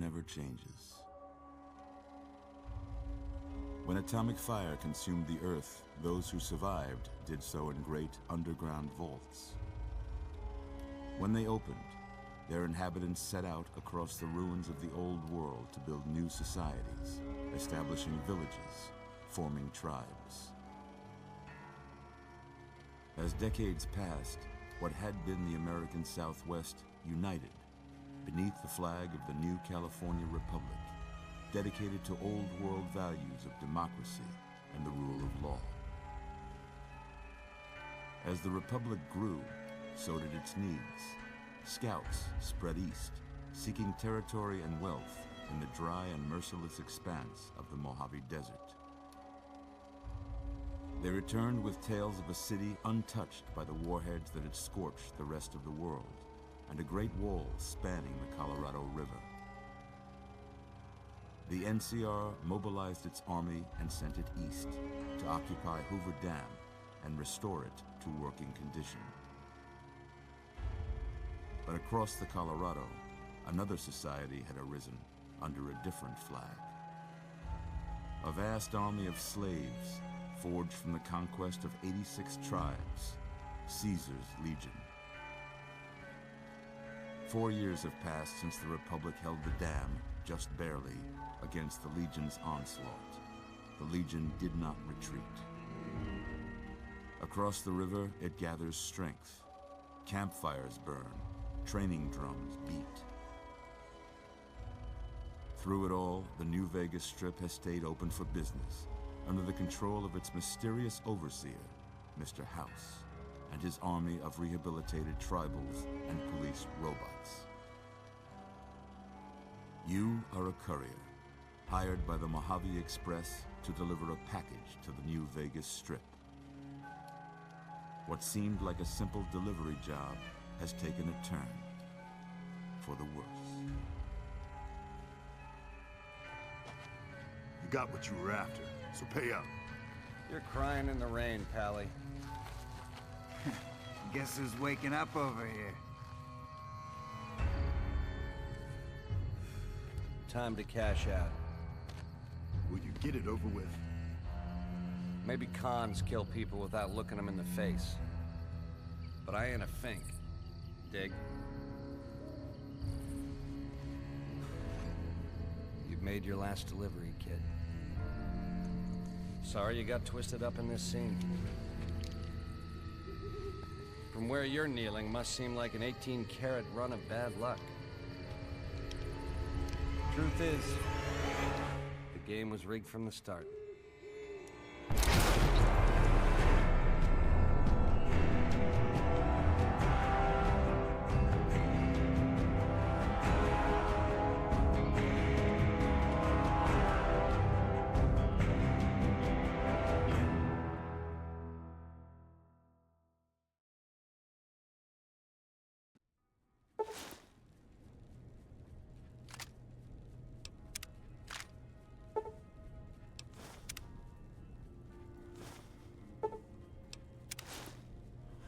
never changes. When atomic fire consumed the Earth, those who survived did so in great underground vaults. When they opened, their inhabitants set out across the ruins of the old world to build new societies, establishing villages, forming tribes. As decades passed, what had been the American Southwest united beneath the flag of the new California Republic, dedicated to old world values of democracy and the rule of law. As the Republic grew, so did its needs. Scouts spread east, seeking territory and wealth in the dry and merciless expanse of the Mojave Desert. They returned with tales of a city untouched by the warheads that had scorched the rest of the world, and a great wall spanning the Colorado River. The NCR mobilized its army and sent it east to occupy Hoover Dam and restore it to working condition. But across the Colorado, another society had arisen under a different flag. A vast army of slaves forged from the conquest of 86 tribes, Caesar's Legion. 4 years have passed since the Republic held the dam, just barely, against the Legion's onslaught. The Legion did not retreat. Across the river, it gathers strength. Campfires burn, training drums beat. Through it all, the New Vegas Strip has stayed open for business, under the control of its mysterious overseer, Mr. House, and his army of rehabilitated tribals and police robots. You are a courier, hired by the Mojave Express to deliver a package to the New Vegas Strip. What seemed like a simple delivery job has taken a turn for the worse. You got what you were after, so pay up. You're crying in the rain, Pally. Guess who's waking up over here? Time to cash out. Will you get it over with? Maybe cons kill people without looking them in the face. But I ain't a fink. Dig? You've made your last delivery, kid. Sorry you got twisted up in this scene. From where you're kneeling must seem like an 18-carat run of bad luck. Truth is, the game was rigged from the start.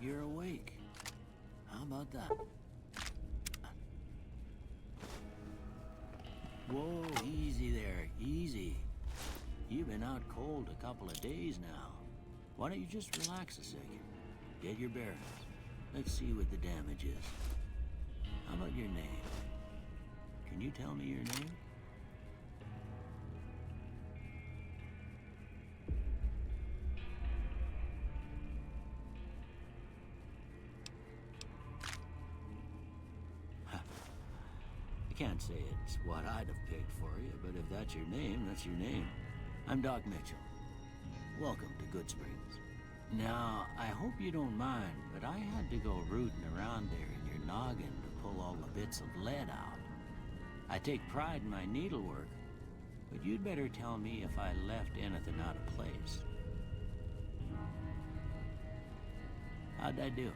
You're awake. How about that? Whoa, easy there, easy. You've been out cold a couple of days now. Why don't you just relax a second? Get your bearings. Let's see what the damage is. How about your name? Can you tell me your name? I can't say it's what I'd have picked for you, but if that's your name, that's your name. I'm Doc Mitchell. Welcome to Goodsprings. Now, I hope you don't mind, but I had to go rooting around there in your noggin to pull all the bits of lead out. I take pride in my needlework, but you'd better tell me if I left anything out of place. How'd I do?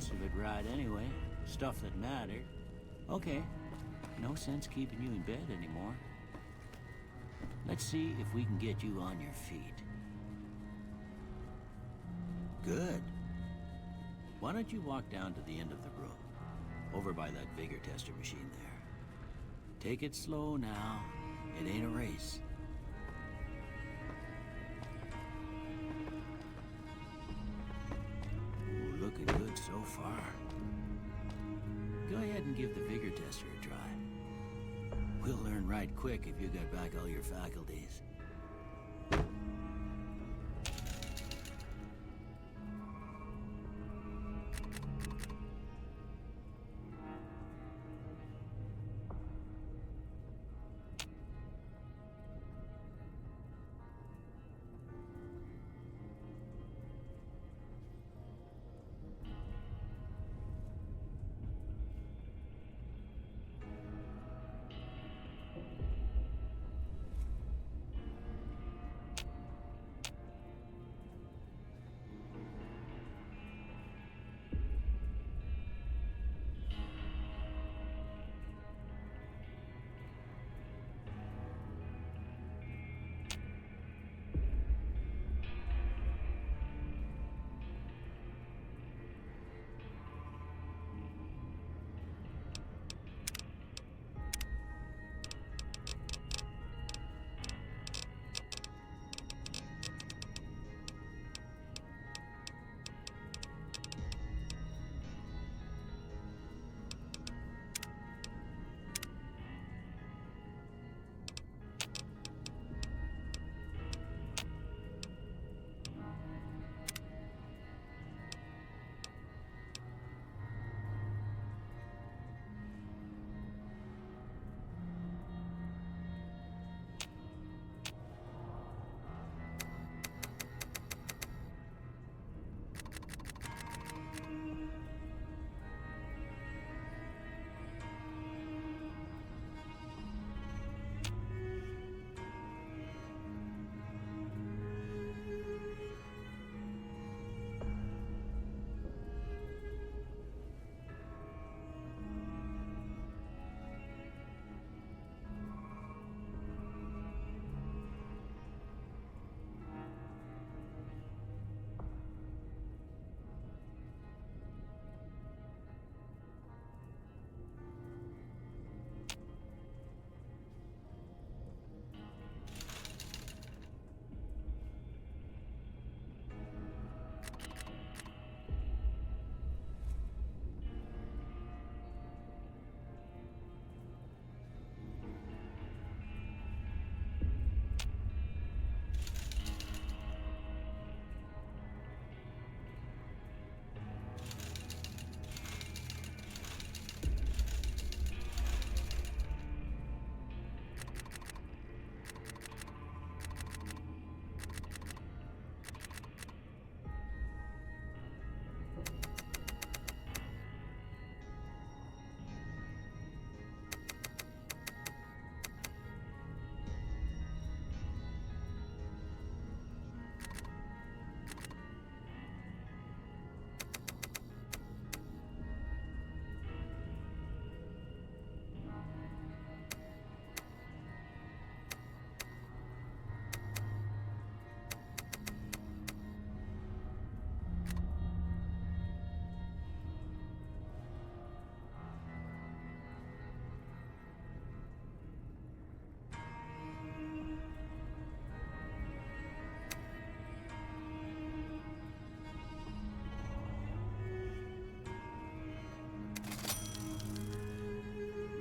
most of it right anyway. Stuff that mattered. Okay, no sense keeping you in bed anymore. Let's see if we can get you on your feet. Good. Why don't you walk down to the end of the room, over by that vigor tester machine there. Take it slow now. It ain't a race. Ooh, looking good so far. Go ahead and give the vigor tester a try. We'll learn right quick if you got back all your faculties.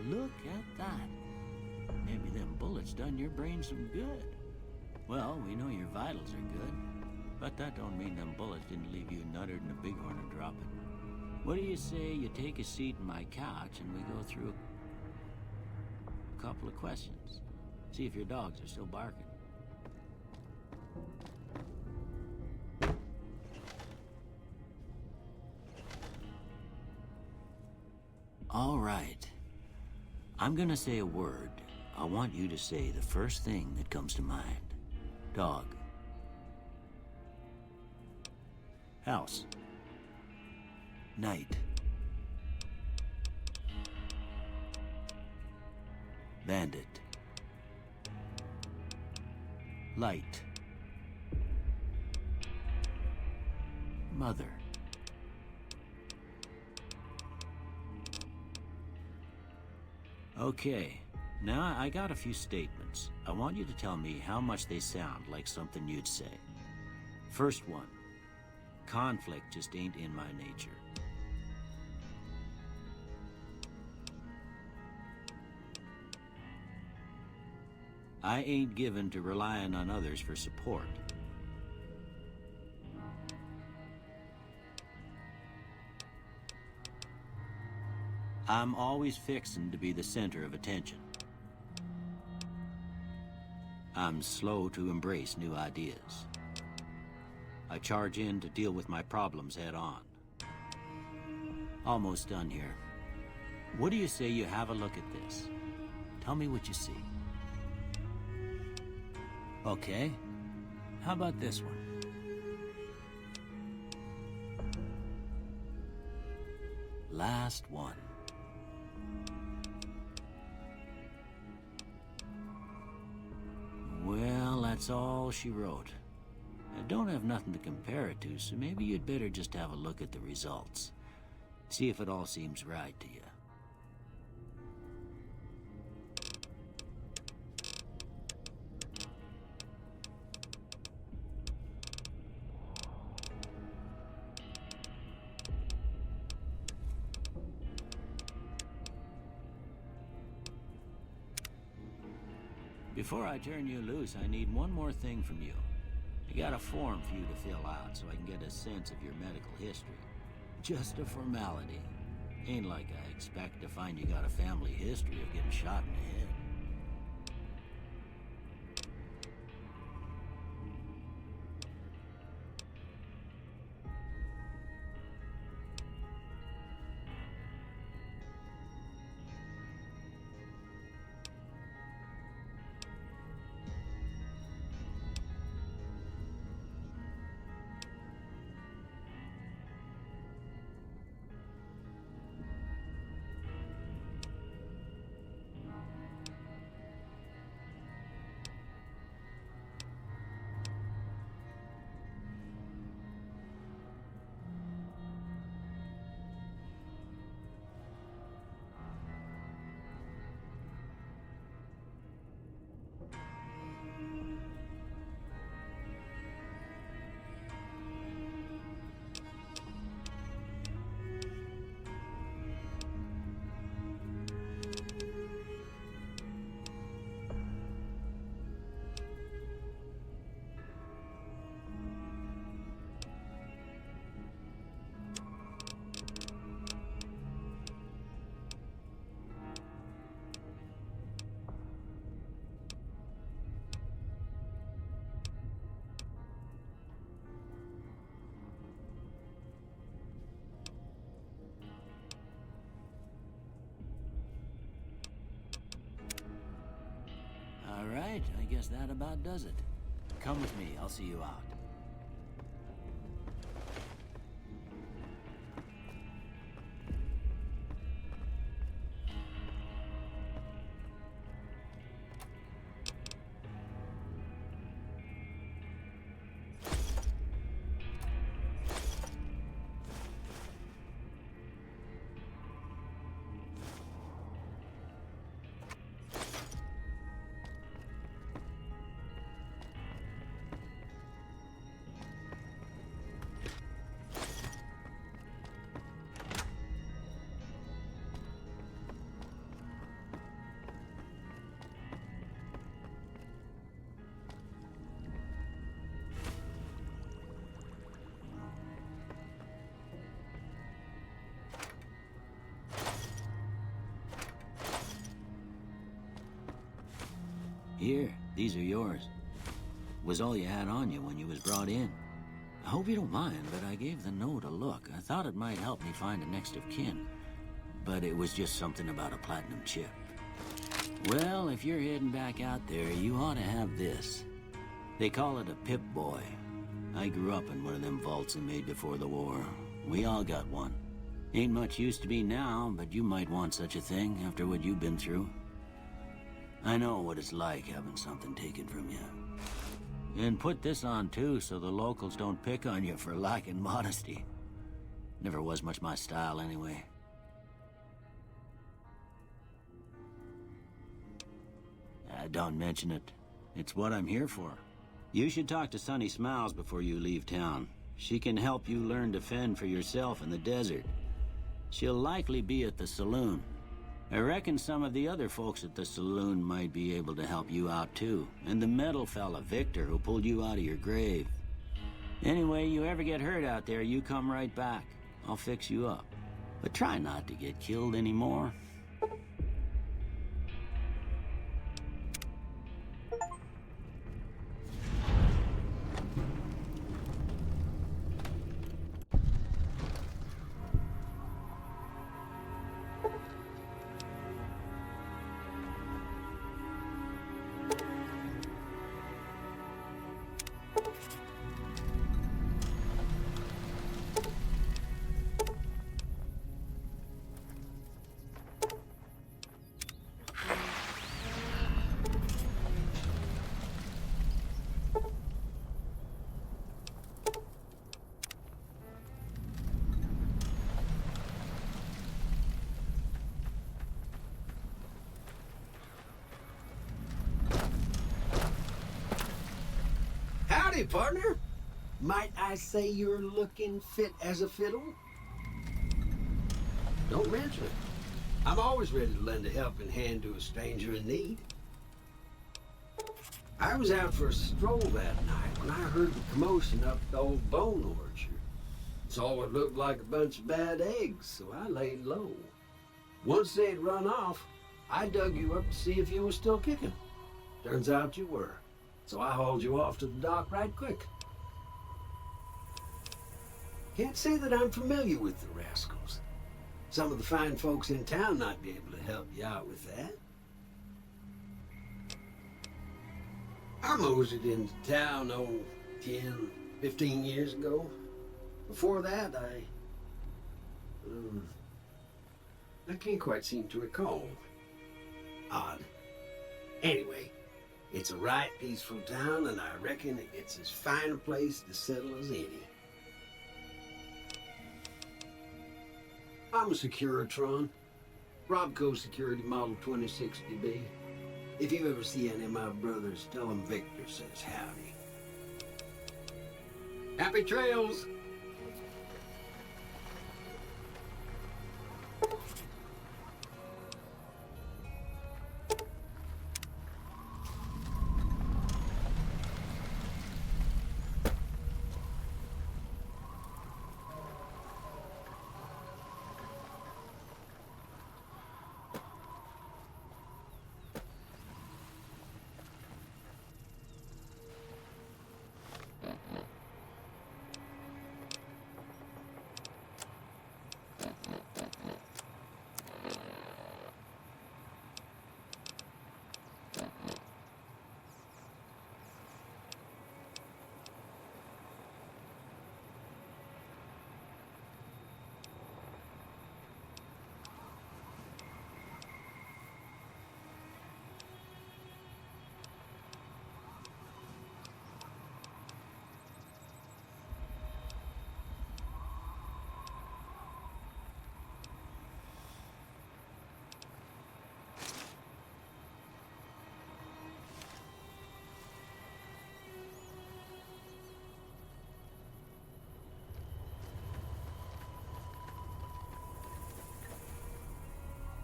Look at that. Maybe them bullets done your brain some good. Well, we know your vitals are good, but that don't mean them bullets didn't leave you nuttered and a bighorn a dropping. What do you say you take a seat in my couch and we go through a couple of questions? See if your dogs are still barking. All right. I'm gonna say a word. I want you to say the first thing that comes to mind. Dog. House. Night. Bandit. Light. Mother. Okay, now I got a few statements. I want you to tell me how much they sound like something you'd say. First one, conflict just ain't in my nature. I ain't given to relying on others for support. I'm always fixin' to be the center of attention. I'm slow to embrace new ideas. I charge in to deal with my problems head on. Almost done here. What do you say you have a look at this? Tell me what you see. Okay. How about this one? Last one. Well, that's all she wrote. I don't have nothing to compare it to, so maybe you'd better just have a look at the results. See if it all seems right to you. Before I turn you loose, I need one more thing from you. I got a form for you to fill out so I can get a sense of your medical history. Just a formality. Ain't like I expect to find you got a family history of getting shot in the head. All right, I guess that about does it. Come with me, I'll see you out. Here, these are yours. Was all you had on you when you was brought in. I hope you don't mind, but I gave the note a look. I thought it might help me find a next of kin. But it was just something about a platinum chip. Well, if you're heading back out there, you ought to have this. They call it a Pip-Boy. I grew up in one of them vaults they made before the war. We all got one. Ain't much use to me now, but you might want such a thing after what you've been through. I know what it's like having something taken from you. And put this on too, so the locals don't pick on you for lacking modesty. Never was much my style anyway. Don't mention it. It's what I'm here for. You should talk to Sunny Smiles before you leave town. She can help you learn to fend for yourself in the desert. She'll likely be at the saloon. I reckon some of the other folks at the saloon might be able to help you out too. And the metal fella, Victor, who pulled you out of your grave. Anyway, you ever get hurt out there, you come right back. I'll fix you up. But try not to get killed anymore. Howdy, partner. Might I say you're looking fit as a fiddle? Don't mention it. I'm always ready to lend a helping hand to a stranger in need. I was out for a stroll that night when I heard the commotion up the old bone orchard. Saw what looked like a bunch of bad eggs, so I laid low. Once they'd run off, I dug you up to see if you were still kicking. Turns out you were. So I hauled you off to the dock right quick. Can't say that I'm familiar with the rascals. Some of the fine folks in town might be able to help you out with that. I moseyed into town, 10, 15 years ago. Before that, I can't quite seem to recall. Odd. Anyway, it's a right peaceful town, and I reckon it's as fine a place to settle as any. I'm a Securitron. Robco Security Model 2060B. If you ever see any of my brothers, tell them Victor says howdy. Happy trails!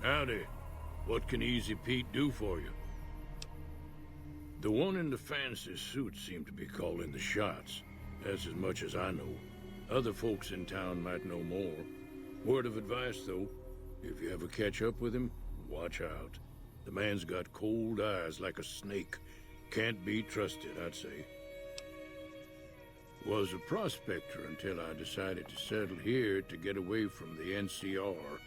Howdy. What can Easy Pete do for you? The one in the fancy suit seemed to be calling the shots. That's as much as I know. Other folks in town might know more. Word of advice, though. If you ever catch up with him, watch out. The man's got cold eyes like a snake. Can't be trusted, I'd say. Was a prospector until I decided to settle here to get away from the NCR.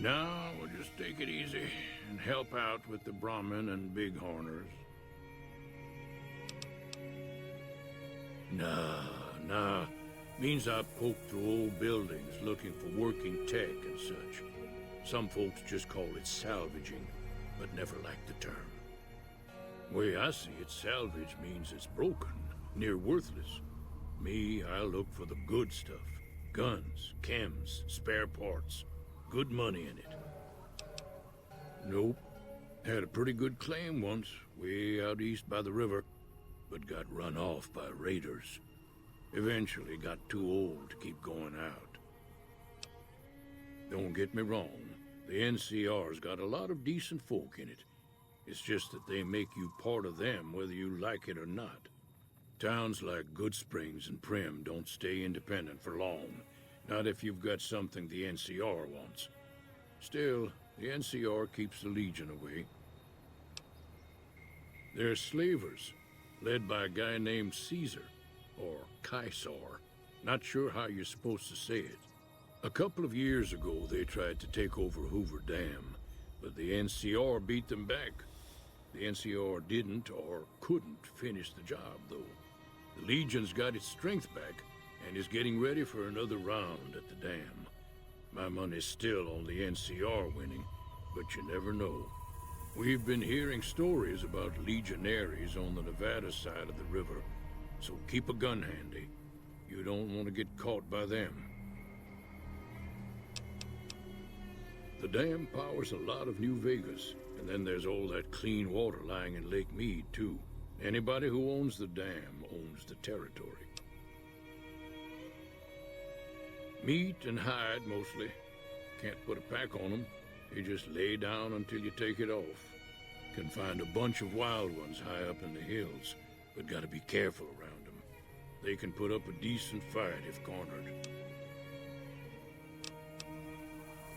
Now, we'll just take it easy and help out with the Brahmin and Bighorners. Nah. Means I poke through old buildings looking for working tech and such. Some folks just call it salvaging, but never liked the term. Way I see it, salvage means it's broken, near worthless. Me, I look for the good stuff. Guns, chems, spare parts. Good money in it. Nope. Had a pretty good claim once, way out east by the river, but got run off by raiders. Eventually got too old to keep going out. Don't get me wrong, the NCR's got a lot of decent folk in it. It's just that they make you part of them whether you like it or not. Towns like Goodsprings and Primm don't stay independent for long, not if you've got something the NCR wants. Still, the NCR keeps the Legion away. They're slavers, led by a guy named Caesar, or Caesar. Not sure how you're supposed to say it. A couple of years ago, they tried to take over Hoover Dam, but the NCR beat them back. The NCR didn't or couldn't finish the job, though. The Legion's got its strength back and is getting ready for another round at the dam. My money's still on the NCR winning, but you never know. We've been hearing stories about legionaries on the Nevada side of the river, so keep a gun handy. You don't want to get caught by them. The dam powers a lot of New Vegas, and then there's all that clean water lying in Lake Mead, too. Anybody who owns the dam owns the territory. Meat and hide, mostly. Can't put a pack on them. You just lay down until you take it off. Can find a bunch of wild ones high up in the hills, but gotta be careful around them. They can put up a decent fight if cornered.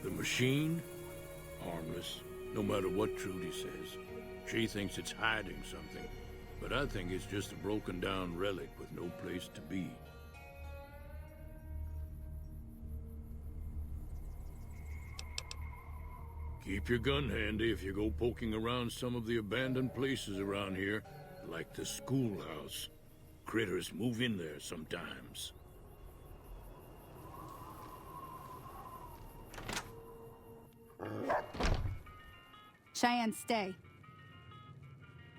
The machine? Harmless, no matter what Trudy says. She thinks it's hiding something, but I think it's just a broken down relic with no place to be. Keep your gun handy if you go poking around some of the abandoned places around here, like the schoolhouse. Critters move in there sometimes. Cheyenne, stay.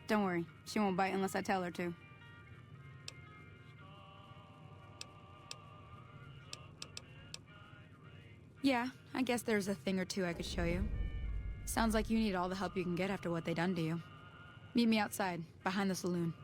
Don't worry, she won't bite unless I tell her to. Yeah, I guess there's a thing or two I could show you. Sounds like you need all the help you can get after what they done to you. Meet me outside, behind the saloon.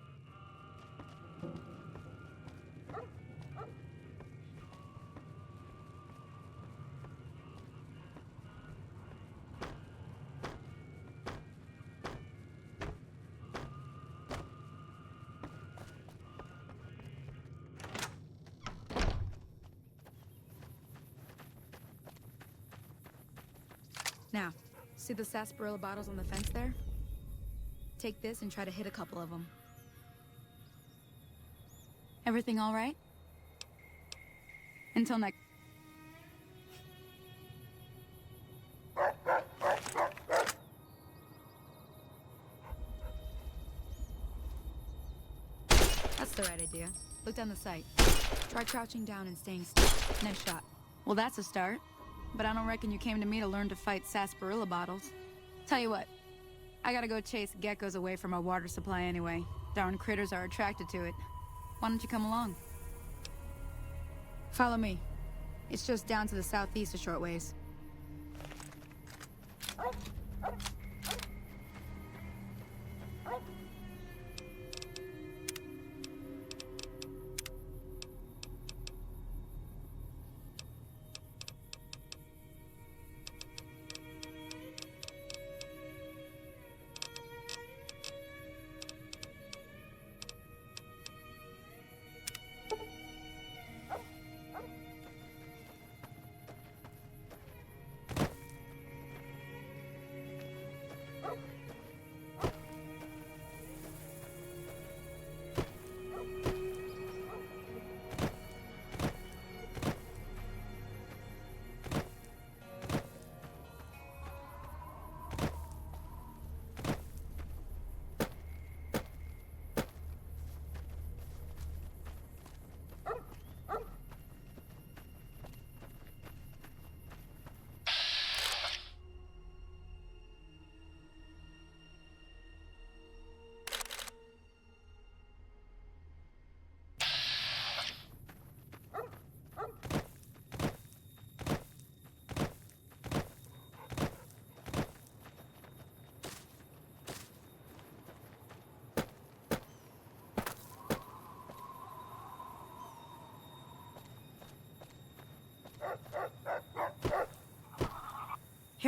Now, see the sarsaparilla bottles on the fence there? Take this and try to hit a couple of them. Everything all right? Until next... That's the right idea. Look down the sight. Try crouching down and staying still. Nice shot. Well, that's a start. But I don't reckon you came to me to learn to fight sarsaparilla bottles. Tell you what, I gotta go chase geckos away from our water supply anyway. Darn critters are attracted to it. Why don't you come along? Follow me. It's just down to the southeast a short ways.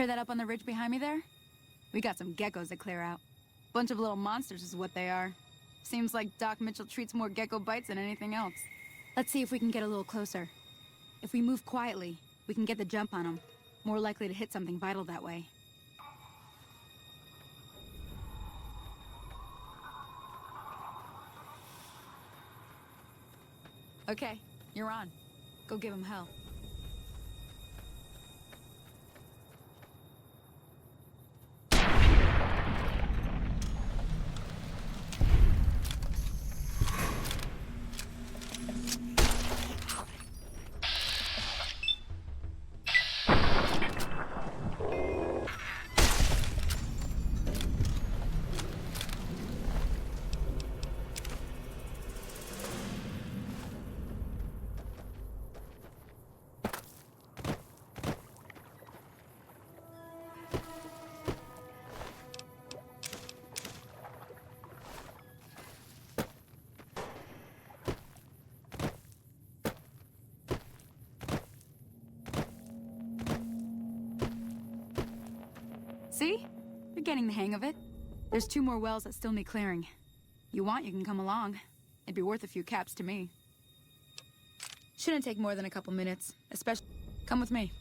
Hear that up on the ridge behind me there? We got some geckos to clear out. Bunch of little monsters is what they are. Seems like Doc Mitchell treats more gecko bites than anything else. Let's see if we can get a little closer. If we move quietly, we can get the jump on them. More likely to hit something vital that way. Okay, you're on. Go give him hell. See? You're getting the hang of it. There's 2 more wells that still need clearing. You want, you can come along. It'd be worth a few caps to me. Shouldn't take more than a couple minutes, especially... Come with me.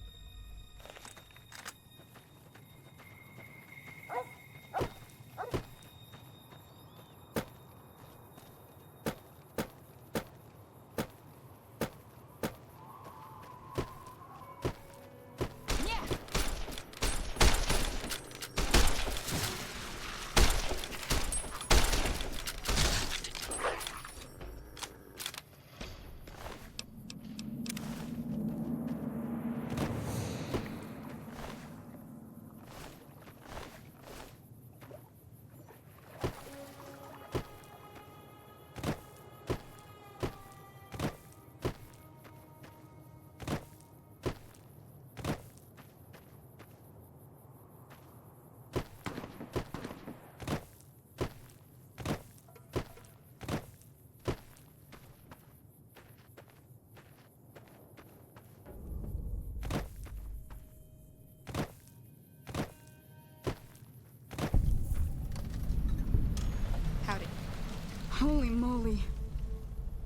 Holy moly.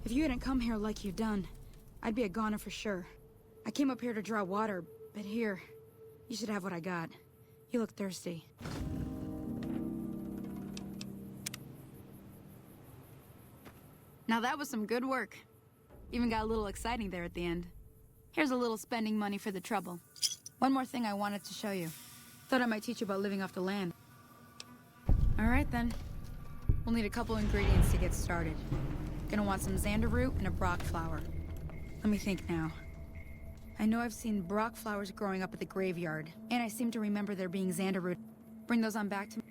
If you hadn't come here like you've done, I'd be a goner for sure. I came up here to draw water, but here, you should have what I got. You look thirsty. Now that was some good work. Even got a little exciting there at the end. Here's a little spending money for the trouble. One more thing I wanted to show you. Thought I might teach you about living off the land. All right then. We'll need a couple ingredients to get started. Gonna want some xander root and a brock flower. Let me think now. I know I've seen brock flowers growing up at the graveyard, and I seem to remember there being xander root. Bring those on back to me.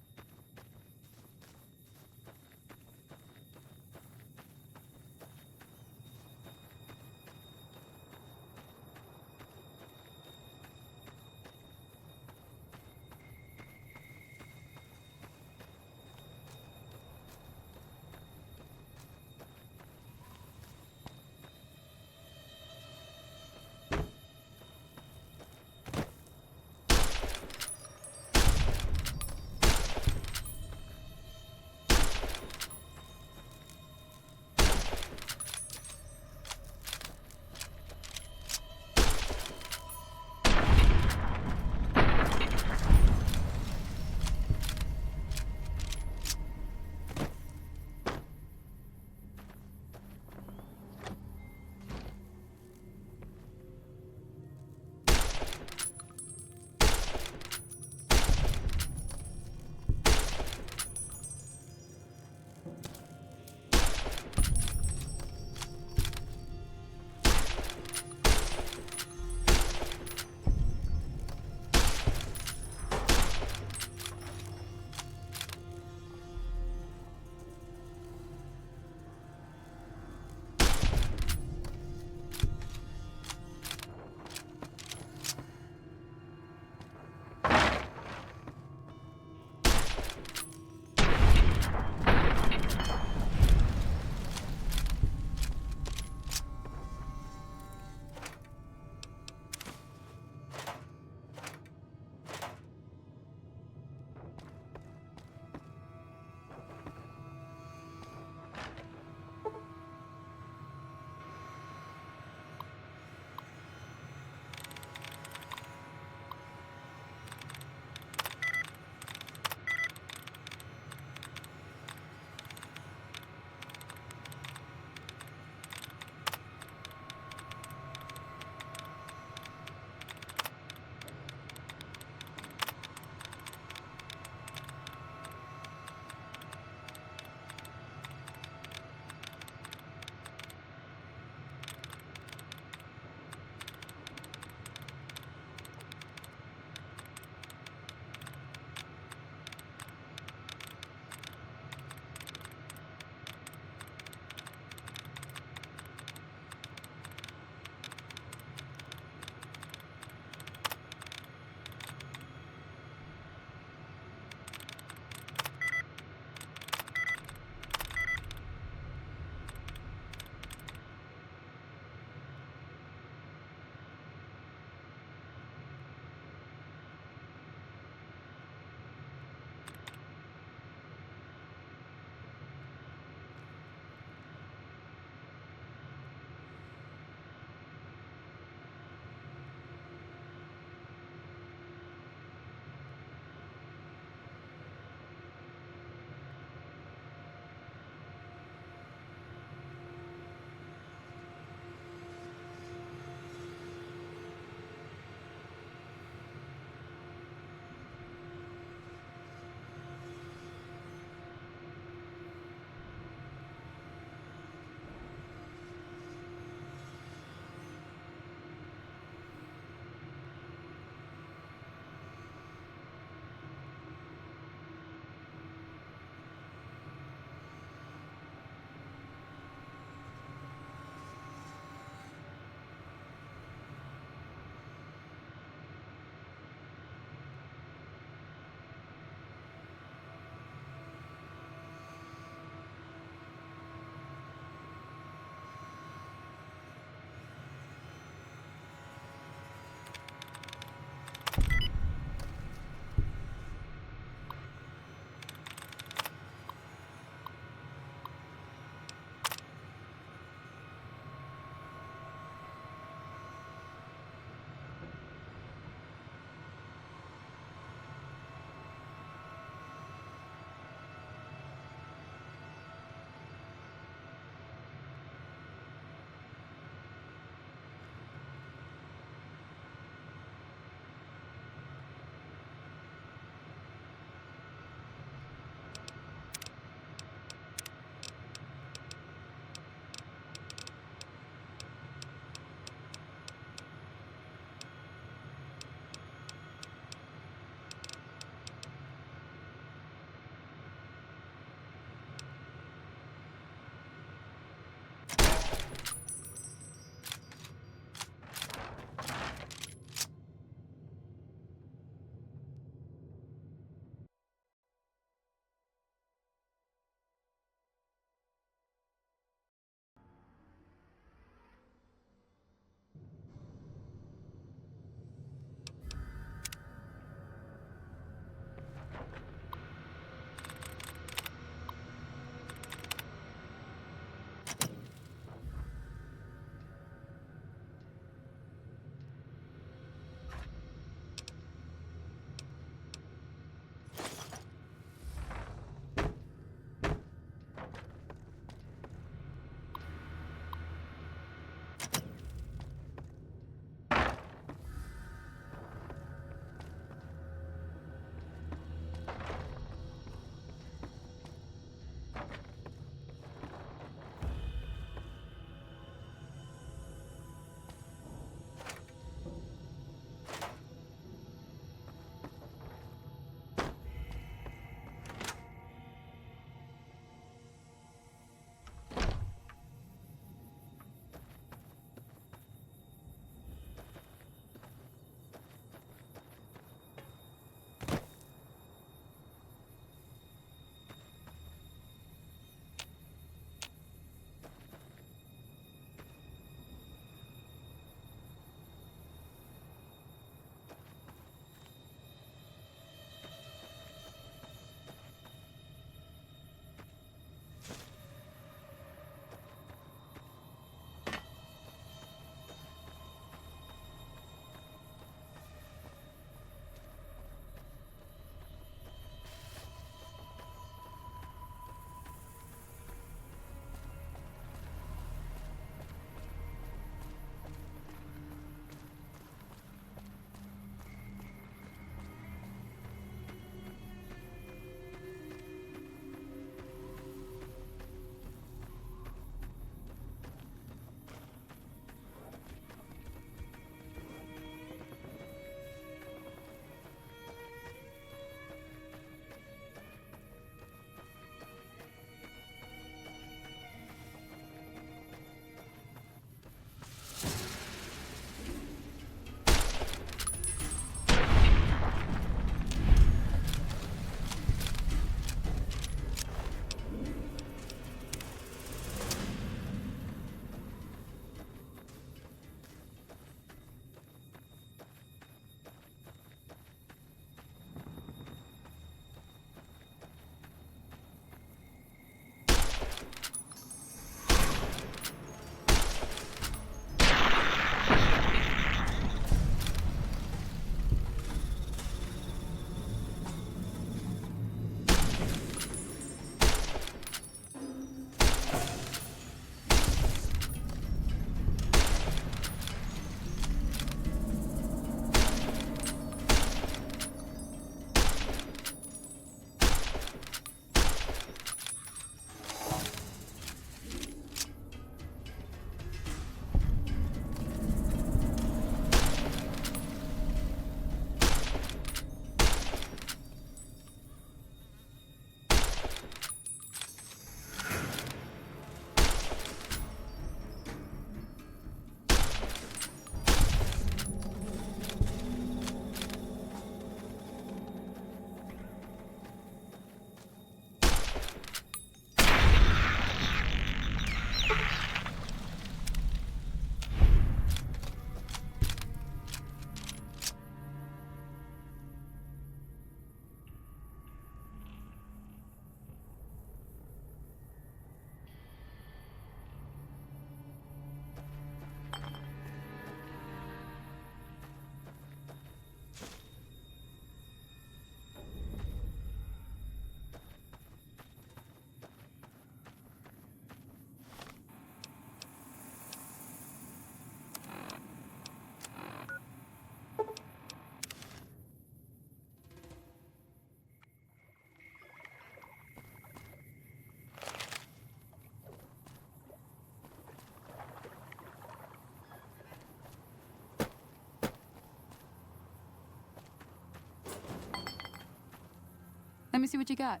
Let me see what you got.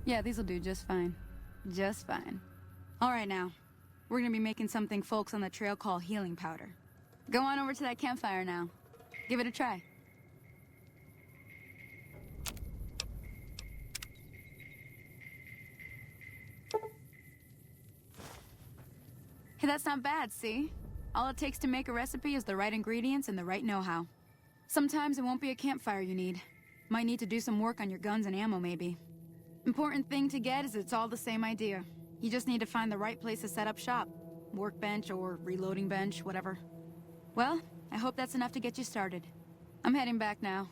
Yeah, these'll do just fine. Just fine. All right now. We're gonna be making something folks on the trail call healing powder. Go on over to that campfire now. Give it a try. Hey, that's not bad, see? All it takes to make a recipe is the right ingredients and the right know-how. Sometimes it won't be a campfire you need. Might need to do some work on your guns and ammo, maybe. Important thing to get is it's all the same idea. You just need to find the right place to set up shop. Workbench or reloading bench, whatever. Well, I hope that's enough to get you started. I'm heading back now.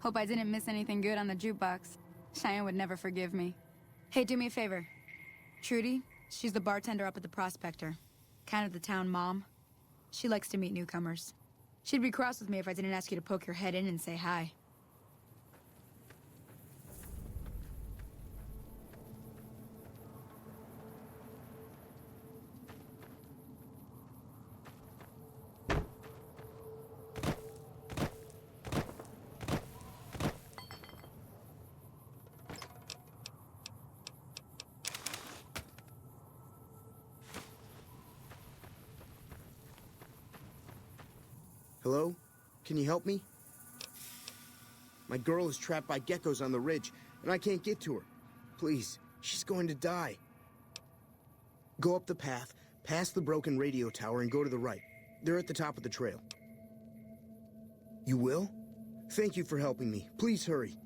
Hope I didn't miss anything good on the jukebox. Cheyenne would never forgive me. Hey, do me a favor. Trudy, she's the bartender up at the Prospector. Kind of the town mom. She likes to meet newcomers. She'd be cross with me if I didn't ask you to poke your head in and say hi. Hello? Can you help me? My girl is trapped by geckos on the ridge, and I can't get to her. Please, she's going to die. Go up the path, past the broken radio tower, and go to the right. They're at the top of the trail. You will? Thank you for helping me. Please hurry.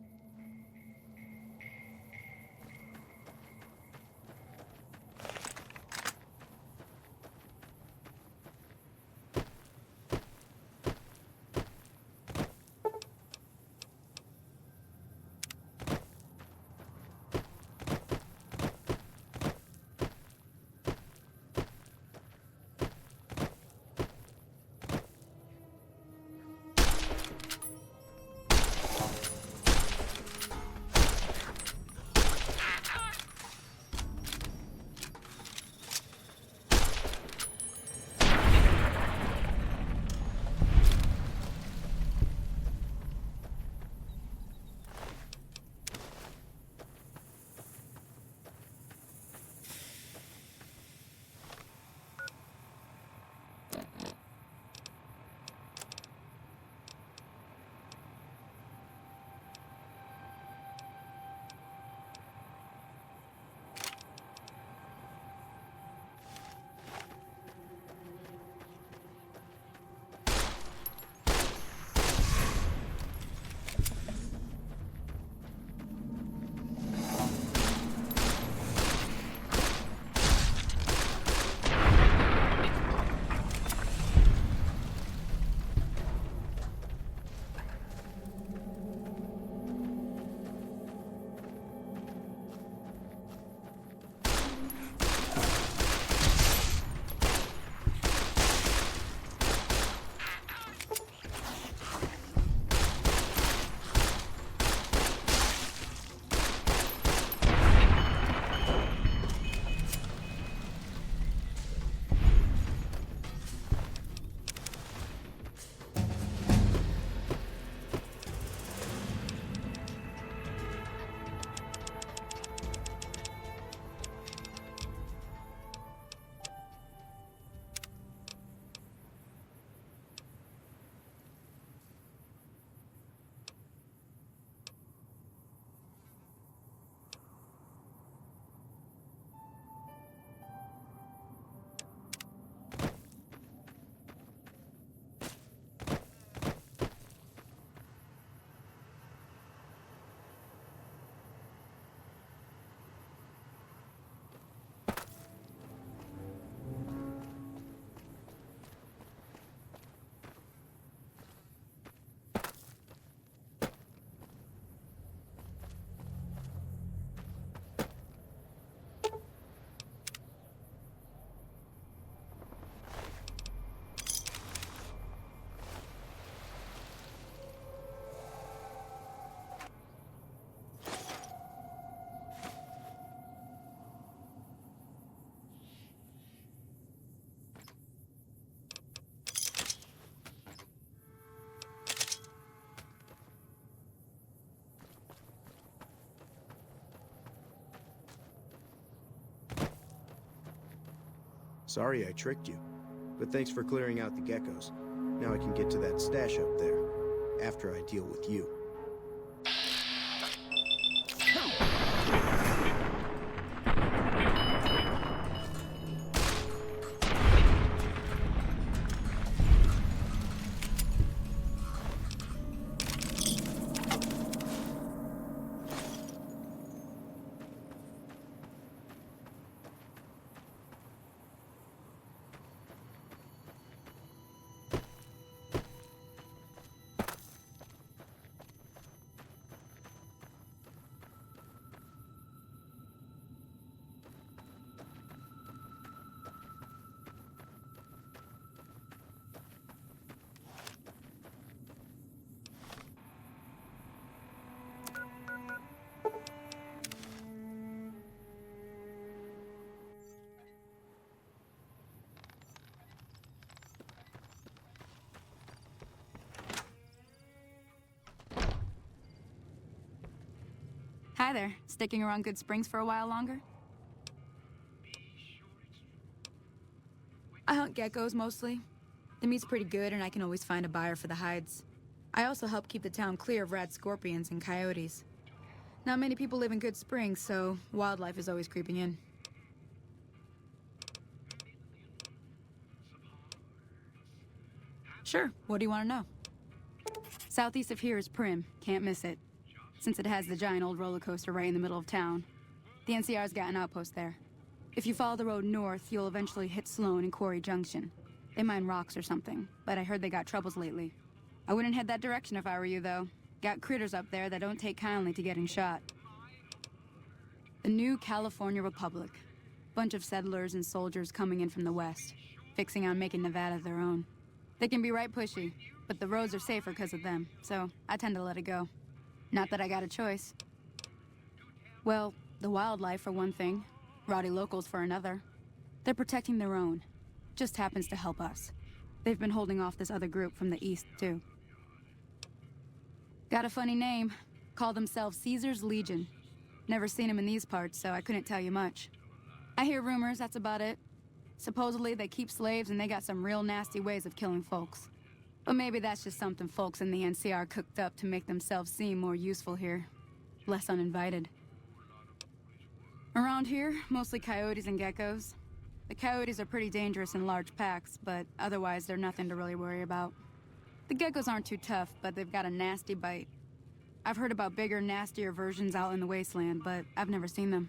Sorry I tricked you. But thanks for clearing out the geckos. Now I can get to that stash up there. After I deal with you. Hi there. Sticking around Good Springs for a while longer? I hunt geckos mostly. The meat's pretty good and I can always find a buyer for the hides. I also help keep the town clear of rad scorpions and coyotes. Not many people live in Good Springs, so wildlife is always creeping in. Sure, what do you want to know? Southeast of here is Primm. Can't miss it. Since it has the giant old roller coaster right in the middle of town. The NCR's got an outpost there. If you follow the road north, you'll eventually hit Sloan and Quarry Junction. They mine rocks or something, but I heard they got troubles lately. I wouldn't head that direction if I were you, though. Got critters up there that don't take kindly to getting shot. The new California Republic. Bunch of settlers and soldiers coming in from the west, fixing on making Nevada their own. They can be right pushy, but the roads are safer because of them, so I tend to let it go. Not that I got a choice. Well, the wildlife for one thing, rowdy locals for another. They're protecting their own. Just happens to help us. They've been holding off this other group from the east, too. Got a funny name. Call themselves Caesar's Legion. Never seen them in these parts, so I couldn't tell you much. I hear rumors, that's about it. Supposedly they keep slaves and they got some real nasty ways of killing folks. But maybe that's just something folks in the NCR cooked up to make themselves seem more useful here. Less uninvited. Around here, mostly coyotes and geckos. The coyotes are pretty dangerous in large packs, but otherwise they're nothing to really worry about. The geckos aren't too tough, but they've got a nasty bite. I've heard about bigger, nastier versions out in the wasteland, but I've never seen them.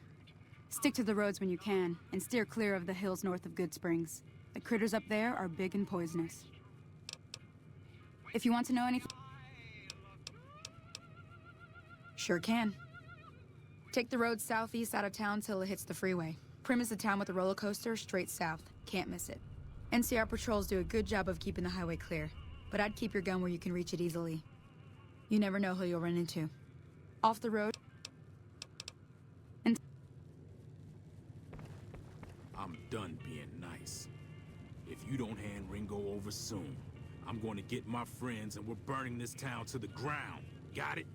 Stick to the roads when you can, and steer clear of the hills north of Good Springs. The critters up there are big and poisonous. If you want to know anything... Sure can. Take the road southeast out of town till it hits the freeway. Primm is the town with the roller coaster straight south. Can't miss it. NCR patrols do a good job of keeping the highway clear, but I'd keep your gun where you can reach it easily. You never know who you'll run into. Off the road... and... I'm done being nice. If you don't hand Ringo over soon, I'm going to get my friends and we're burning this town to the ground. Got it?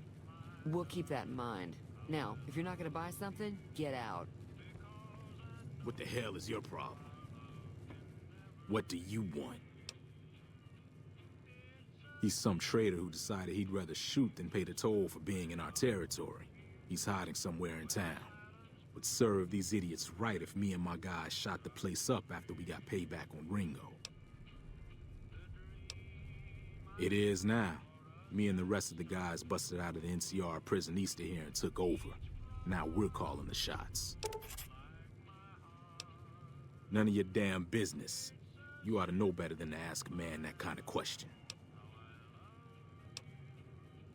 We'll keep that in mind. Now, if you're not gonna buy something, get out. What the hell is your problem? What do you want? He's some traitor who decided he'd rather shoot than pay the toll for being in our territory. He's hiding somewhere in town. Would serve these idiots right if me and my guys shot the place up after we got payback on Ringo. It is now. Me and the rest of the guys busted out of the NCR prison east of here and took over. Now we're calling the shots. None of your damn business. You ought to know better than to ask a man that kind of question.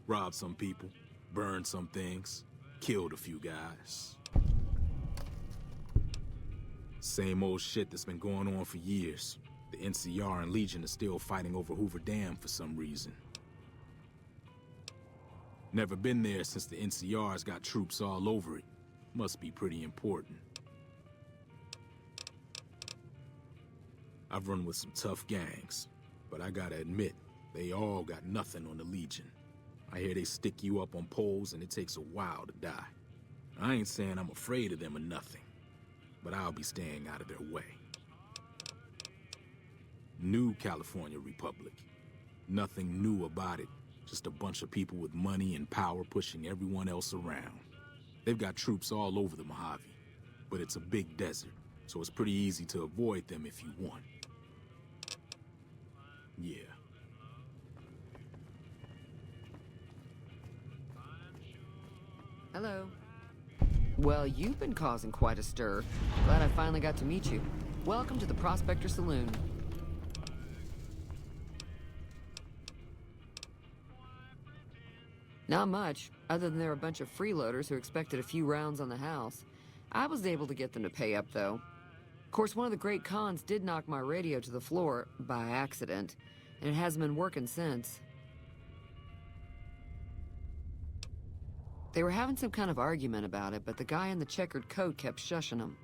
Robbed some people, burned some things, killed a few guys. Same old shit that's been going on for years. The NCR and Legion are still fighting over Hoover Dam for some reason. Never been there since the NCR's got troops all over it. Must be pretty important. I've run with some tough gangs, but I gotta admit, they all got nothing on the Legion. I hear they stick you up on poles and it takes a while to die. I ain't saying I'm afraid of them or nothing, but I'll be staying out of their way. New California Republic. Nothing new about it. Just a bunch of people with money and power pushing everyone else around. They've got troops all over the Mojave, but it's a big desert, so it's pretty easy to avoid them if you want. Yeah. Hello. Well, you've been causing quite a stir. Glad I finally got to meet you. Welcome to the Prospector Saloon. Not much, other than they're a bunch of freeloaders who expected a few rounds on the house. I was able to get them to pay up, though. Of course, one of the great cons did knock my radio to the floor, by accident, and it hasn't been working since. They were having some kind of argument about it, but the guy in the checkered coat kept shushing them.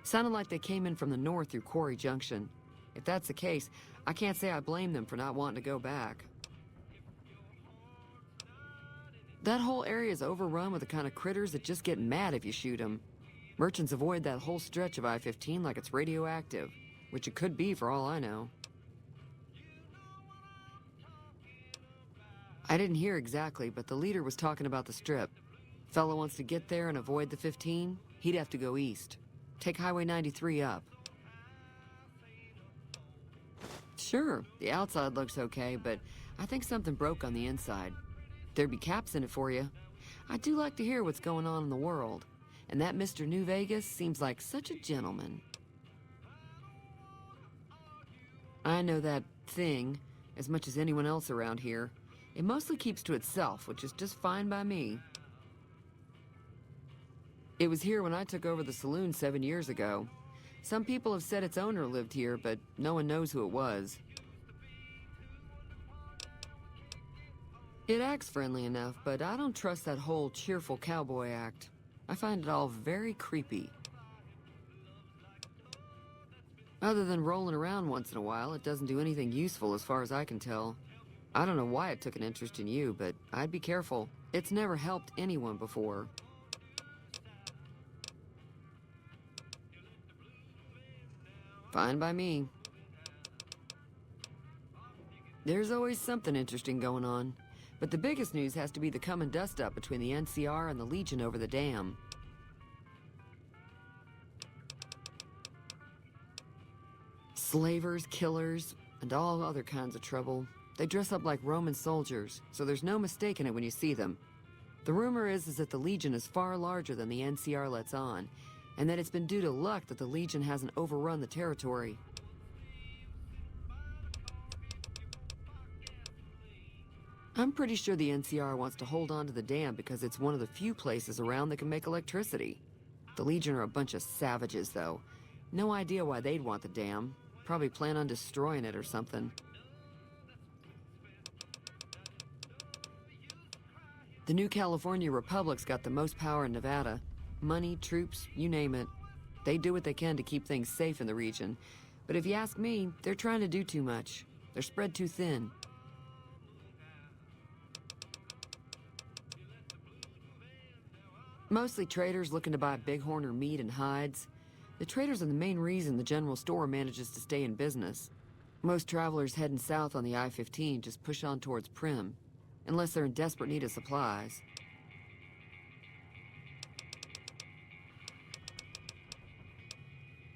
Sounded like they came in from the north through Quarry Junction. If that's the case, I can't say I blame them for not wanting to go back. That whole area is overrun with the kind of critters that just get mad if you shoot them. Merchants avoid that whole stretch of I-15 like it's radioactive, which it could be for all I know. I didn't hear exactly, but the leader was talking about the Strip. Fellow wants to get there and avoid the 15, he'd have to go east. Take Highway 93 up. Sure, the outside looks okay, but I think something broke on the inside. There'd be caps in it for you. I do like to hear what's going on in the world. And that Mr. New Vegas seems like such a gentleman. I know that thing as much as anyone else around here. It mostly keeps to itself, which is just fine by me. It was here when I took over the saloon 7 years ago. Some people have said its owner lived here, but no one knows who it was. It acts friendly enough, but I don't trust that whole cheerful cowboy act. I find it all very creepy. Other than rolling around once in a while, it doesn't do anything useful as far as I can tell. I don't know why it took an interest in you, but I'd be careful. It's never helped anyone before. Fine by me. There's always something interesting going on. But the biggest news has to be the coming dust-up between the NCR and the Legion over the dam. Slavers, killers, and all other kinds of trouble. They dress up like Roman soldiers, so there's no mistaking it when you see them. The rumor is that the Legion is far larger than the NCR lets on, and that it's been due to luck that the Legion hasn't overrun the territory. I'm pretty sure the NCR wants to hold on to the dam because it's one of the few places around that can make electricity. The Legion are a bunch of savages, though. No idea why they'd want the dam. Probably plan on destroying it or something. The New California Republic's got the most power in Nevada. Money, troops, you name it. They do what they can to keep things safe in the region. But if you ask me, they're trying to do too much. They're spread too thin. Mostly traders looking to buy bighorn or meat and hides. The traders are the main reason the general store manages to stay in business. Most travelers heading south on the I-15 just push on towards Primm, unless they're in desperate need of supplies.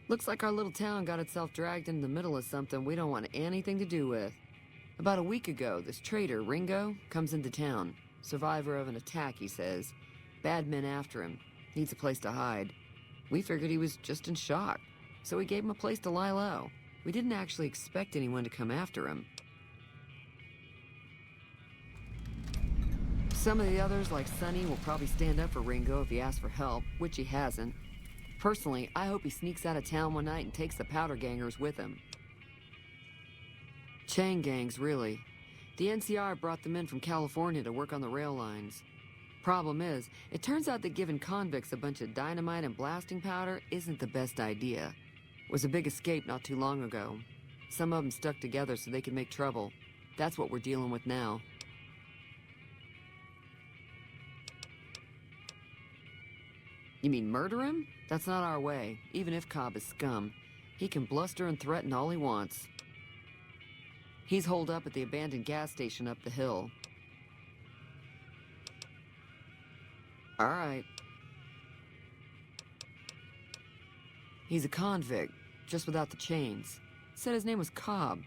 Looks like our little town got itself dragged into the middle of something we don't want anything to do with. About a week ago, this trader, Ringo, comes into town. Survivor of an attack, he says. Bad men after him. Needs a place to hide. We figured he was just in shock, so we gave him a place to lie low. We didn't actually expect anyone to come after him. Some of the others, like Sonny, will probably stand up for Ringo if he asks for help, which he hasn't. Personally, I hope he sneaks out of town one night and takes the powder gangers with him. Chain gangs, really. The NCR brought them in from California to work on the rail lines. Problem is, it turns out that giving convicts a bunch of dynamite and blasting powder isn't the best idea. It was a big escape not too long ago. Some of them stuck together so they could make trouble. That's what we're dealing with now. You mean murder him? That's not our way, even if Cobb is scum. He can bluster and threaten all he wants. He's holed up at the abandoned gas station up the hill. All right. He's a convict, just without the chains. Said his name was Cobb.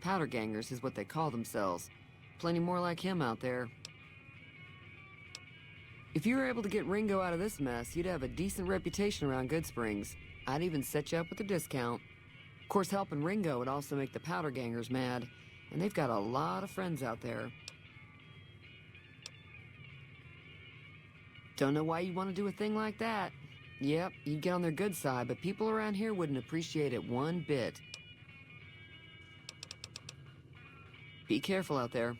Powder gangers is what they call themselves. Plenty more like him out there. If you were able to get Ringo out of this mess, you'd have a decent reputation around Goodsprings. I'd even set you up with a discount. Of course, helping Ringo would also make the powder gangers mad, and they've got a lot of friends out there. Don't know why you'd want to do a thing like that. Yep, you'd get on their good side, but people around here wouldn't appreciate it one bit. Be careful out there.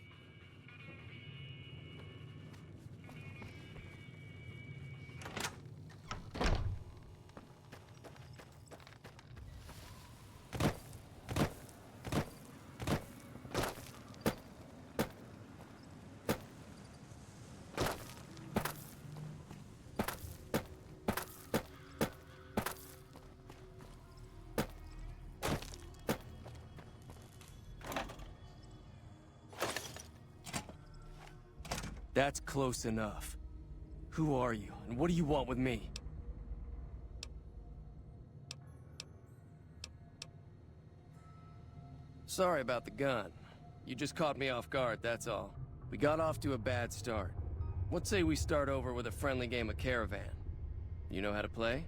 That's close enough. Who are you, and what do you want with me? Sorry about the gun. You just caught me off guard, that's all. We got off to a bad start. What say we start over with a friendly game of Caravan? You know how to play?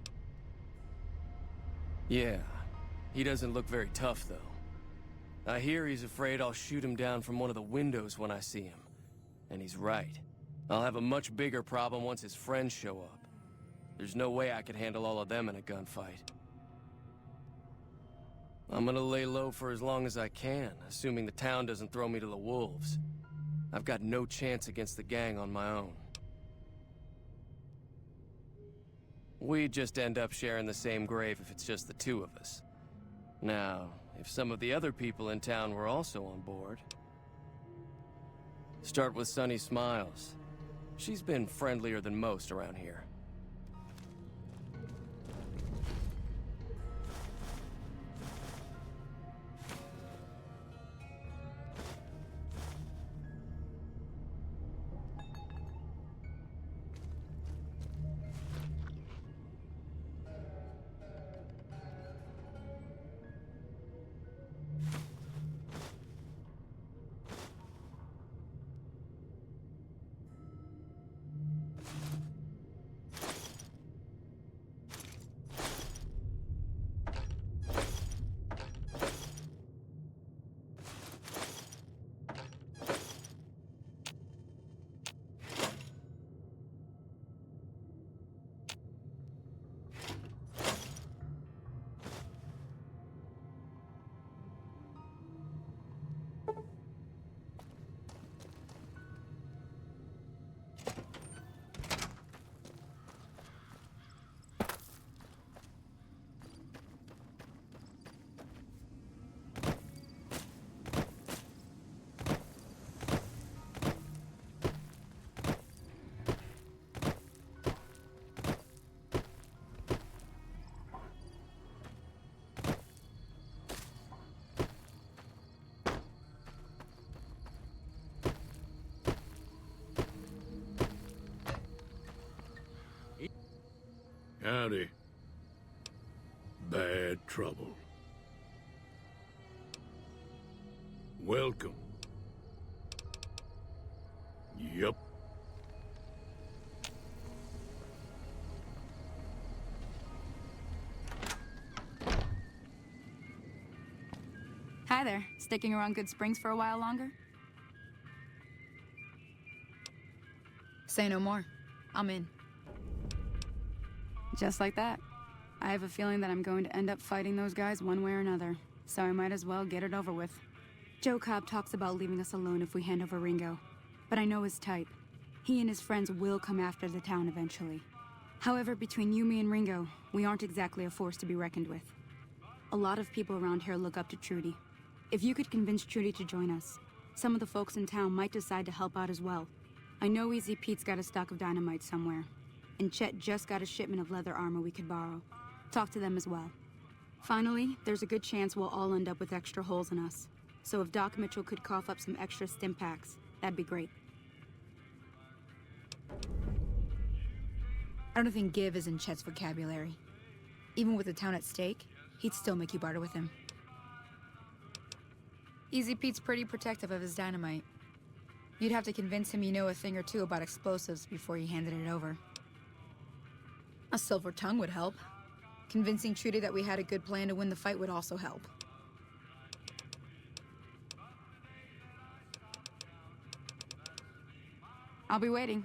Yeah. He doesn't look very tough, though. I hear he's afraid I'll shoot him down from one of the windows when I see him. And he's right. I'll have a much bigger problem once his friends show up. There's no way I could handle all of them in a gunfight. I'm gonna lay low for as long as I can, assuming the town doesn't throw me to the wolves. I've got no chance against the gang on my own. We'd just end up sharing the same grave if it's just the two of us. Now, if some of the other people in town were also on board... Start with Sunny Smiles. She's been friendlier than most around here. Howdy. Bad trouble. Welcome. Yup. Hi there. Sticking around Goodsprings for a while longer? Say no more. I'm in. Just like that. I have a feeling that I'm going to end up fighting those guys one way or another, so I might as well get it over with. Joe Cobb talks about leaving us alone if we hand over Ringo, but I know his type. He and his friends will come after the town eventually. However, between you, me, and Ringo, we aren't exactly a force to be reckoned with. A lot of people around here look up to Trudy. If you could convince Trudy to join us, some of the folks in town might decide to help out as well. I know Easy Pete's got a stock of dynamite somewhere, and Chet just got a shipment of leather armor we could borrow. Talk to them as well. Finally, there's a good chance we'll all end up with extra holes in us. So if Doc Mitchell could cough up some extra stim packs, that'd be great. I don't think give is in Chet's vocabulary. Even with the town at stake, he'd still make you barter with him. Easy Pete's pretty protective of his dynamite. You'd have to convince him you know a thing or two about explosives before you handed it over. A silver tongue would help. Convincing Trudy that we had a good plan to win the fight would also help. I'll be waiting.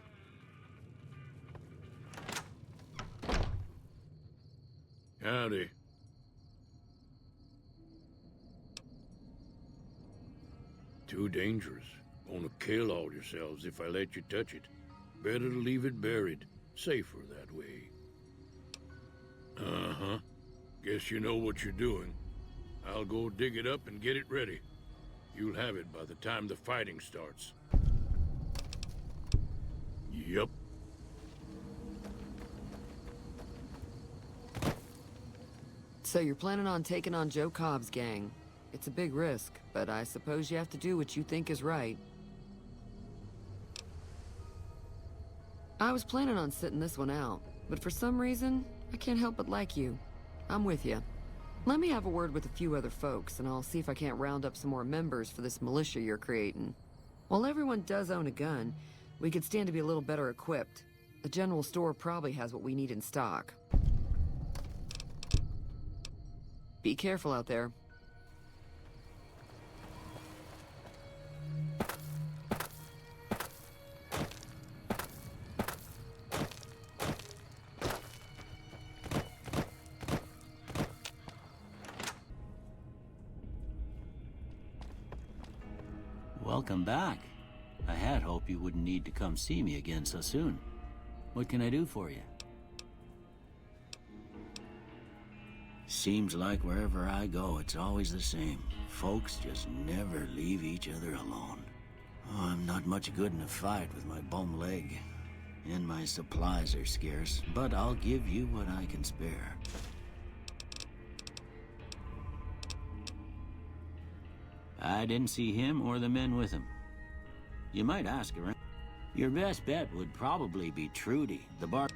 Howdy. Too dangerous. Gonna kill all yourselves if I let you touch it. Better to leave it buried. Safer that way. Uh-huh. Guess you know what you're doing. I'll go dig it up and get it ready. You'll have it by the time the fighting starts. Yup. So you're planning on taking on Joe Cobb's gang. It's a big risk, but I suppose you have to do what you think is right. I was planning on sitting this one out, but for some reason, I can't help but like you. I'm with you. Let me have a word with a few other folks, and I'll see if I can't round up some more members for this militia you're creating. While everyone does own a gun, we could stand to be a little better equipped. The general store probably has what we need in stock. Be careful out there. Welcome back. I had hoped you wouldn't need to come see me again so soon. What can I do for you? Seems like wherever I go, it's always the same. Folks just never leave each other alone. Oh, I'm not much good in a fight with my bum leg. And my supplies are scarce, but I'll give you what I can spare. I didn't see him or the men with him. You might ask around. Your best bet would probably be Trudy, the bar.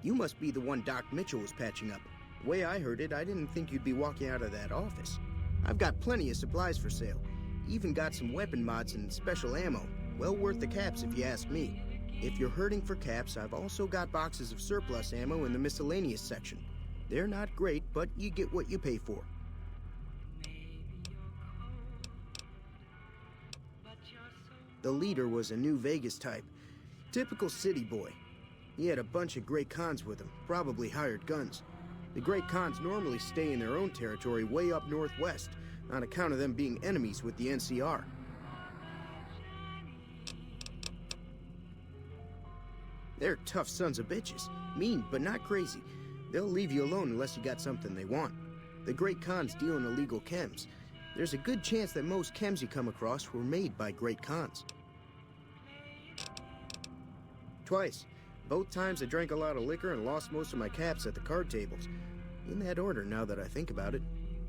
You must be the one Doc Mitchell was patching up. The way I heard it, I didn't think you'd be walking out of that office. I've got plenty of supplies for sale. Even got some weapon mods and special ammo. Well worth the caps if you ask me. If you're hurting for caps, I've also got boxes of surplus ammo in the miscellaneous section. They're not great, but you get what you pay for. The leader was a New Vegas type. Typical city boy. He had a bunch of Great Khans with him, probably hired guns. The Great Khans normally stay in their own territory way up northwest, on account of them being enemies with the NCR. They're tough sons of bitches. Mean, but not crazy. They'll leave you alone unless you got something they want. The Great Khans deal in illegal chems. There's a good chance that most chems you come across were made by Great Khans. Twice. Both times I drank a lot of liquor and lost most of my caps at the card tables. In that order, now that I think about it.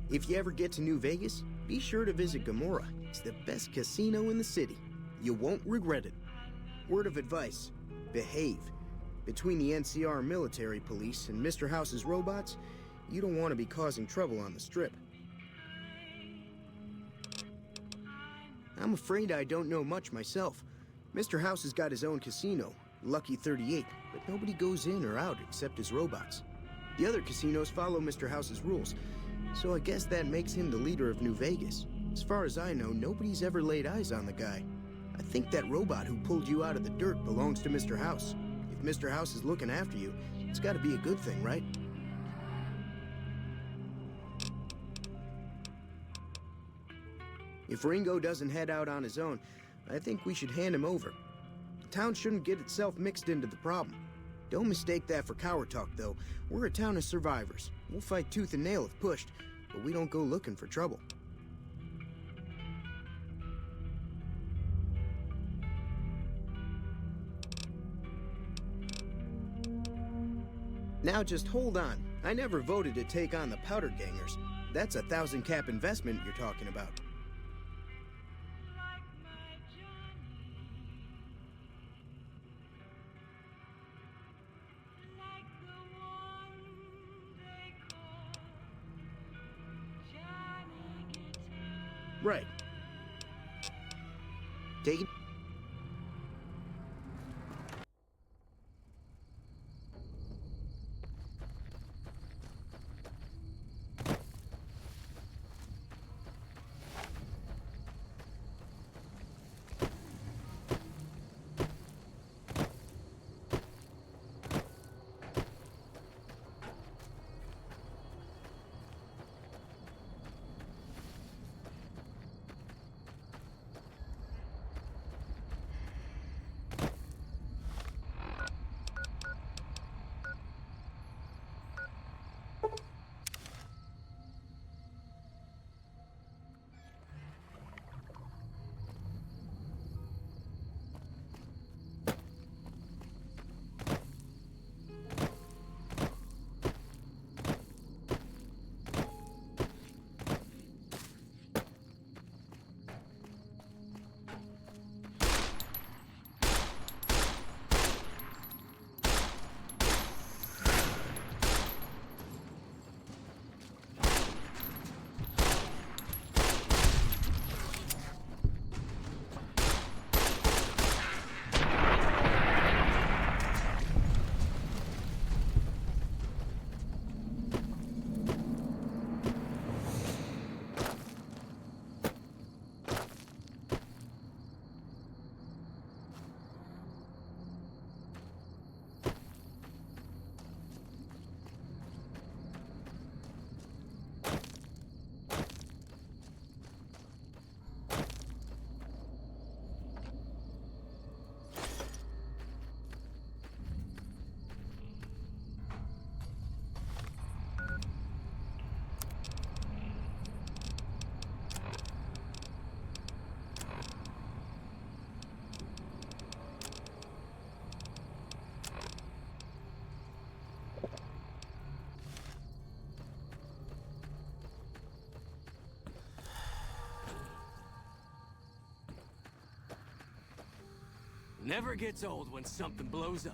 If you ever get to New Vegas, be sure to visit Gomorrah. It's the best casino in the city. You won't regret it. Word of advice, behave. Between the NCR military police and Mr. House's robots, you don't want to be causing trouble on the Strip. I'm afraid I don't know much myself. Mr. House has got his own casino, Lucky 38, but nobody goes in or out except his robots. The other casinos follow Mr. House's rules, so I guess that makes him the leader of New Vegas. As far as I know, nobody's ever laid eyes on the guy. I think that robot who pulled you out of the dirt belongs to Mr. House. If Mr. House is looking after you, it's gotta be a good thing, right? If Ringo doesn't head out on his own, I think we should hand him over. The town shouldn't get itself mixed into the problem. Don't mistake that for coward talk, though. We're a town of survivors. We'll fight tooth and nail if pushed, but we don't go looking for trouble. Now just hold on. I never voted to take on the Powder Gangers. That's a 1,000-cap investment you're talking about. Right. Take it. Never gets old when something blows up.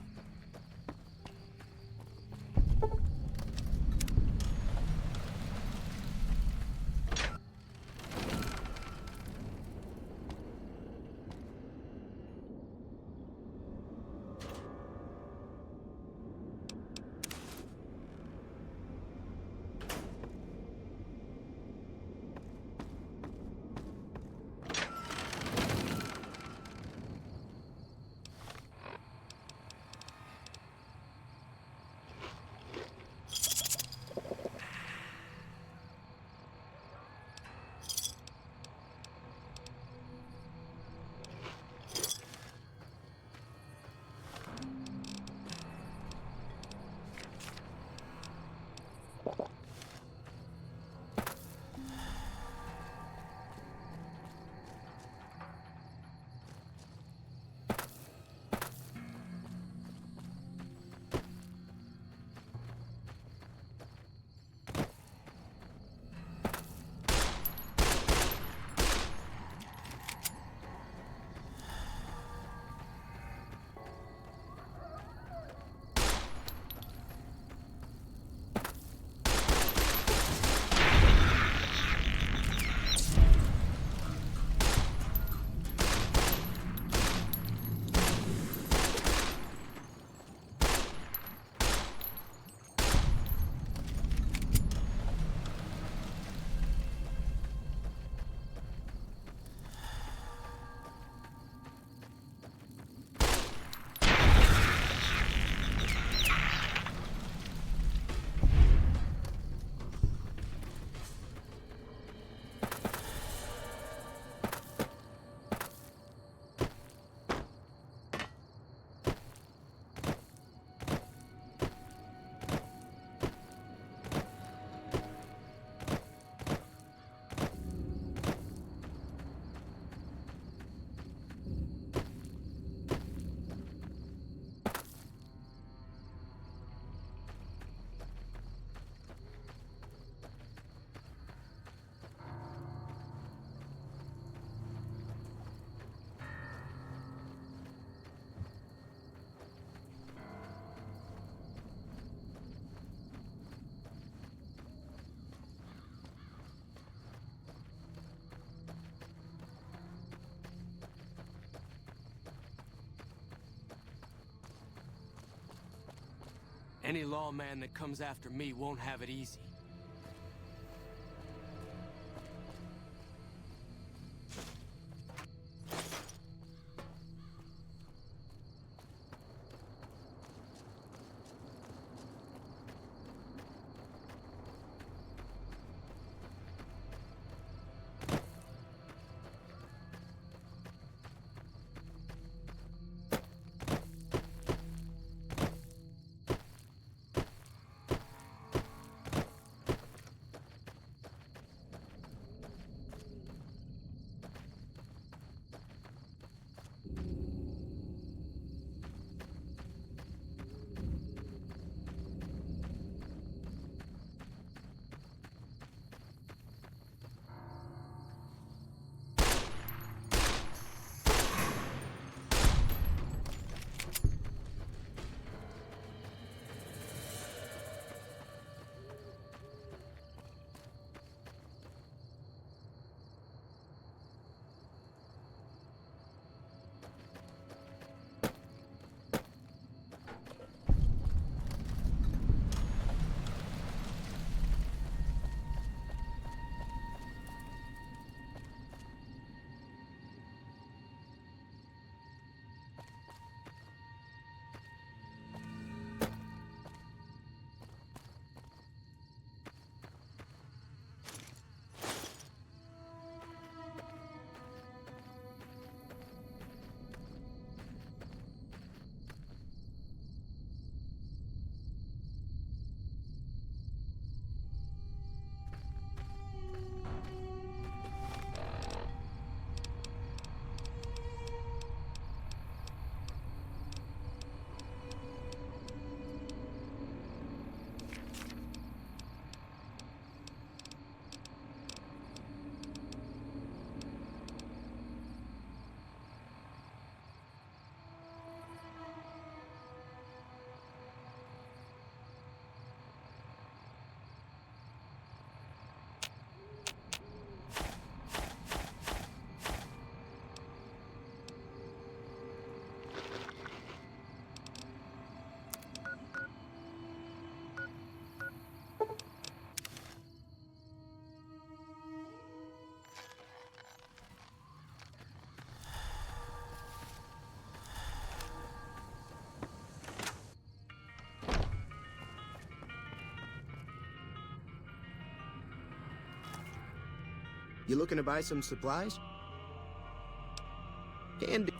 Any lawman that comes after me won't have it easy. You looking to buy some supplies? Can do.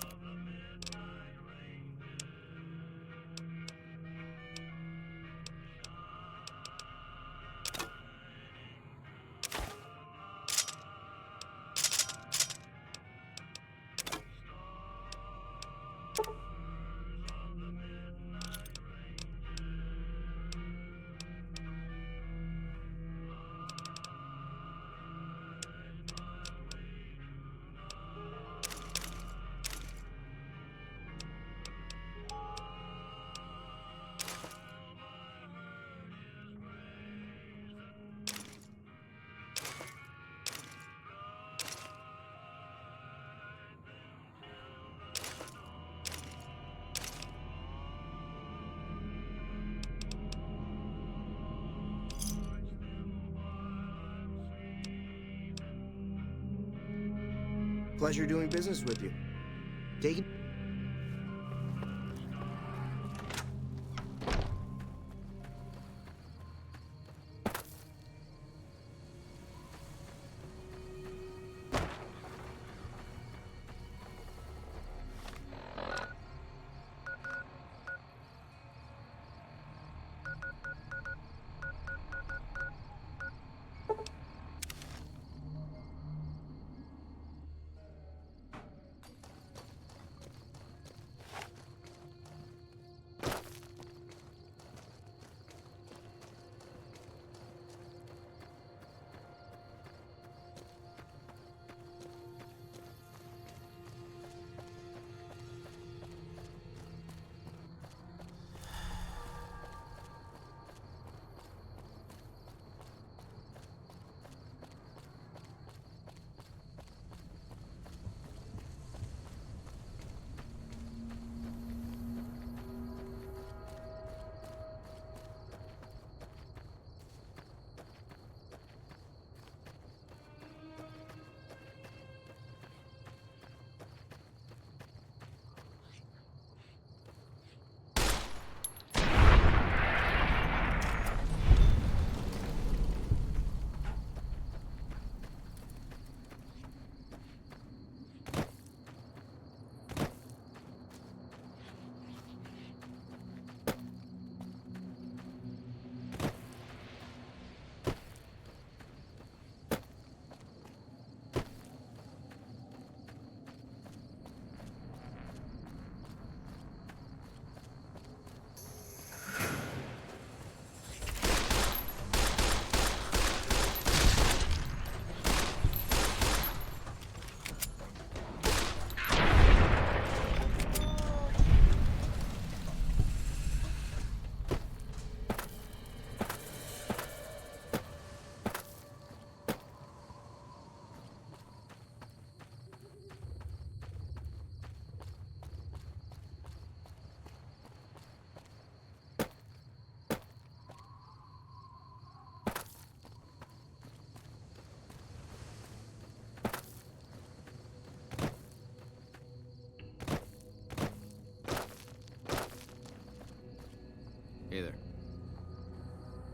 Pleasure doing business with you. Take it.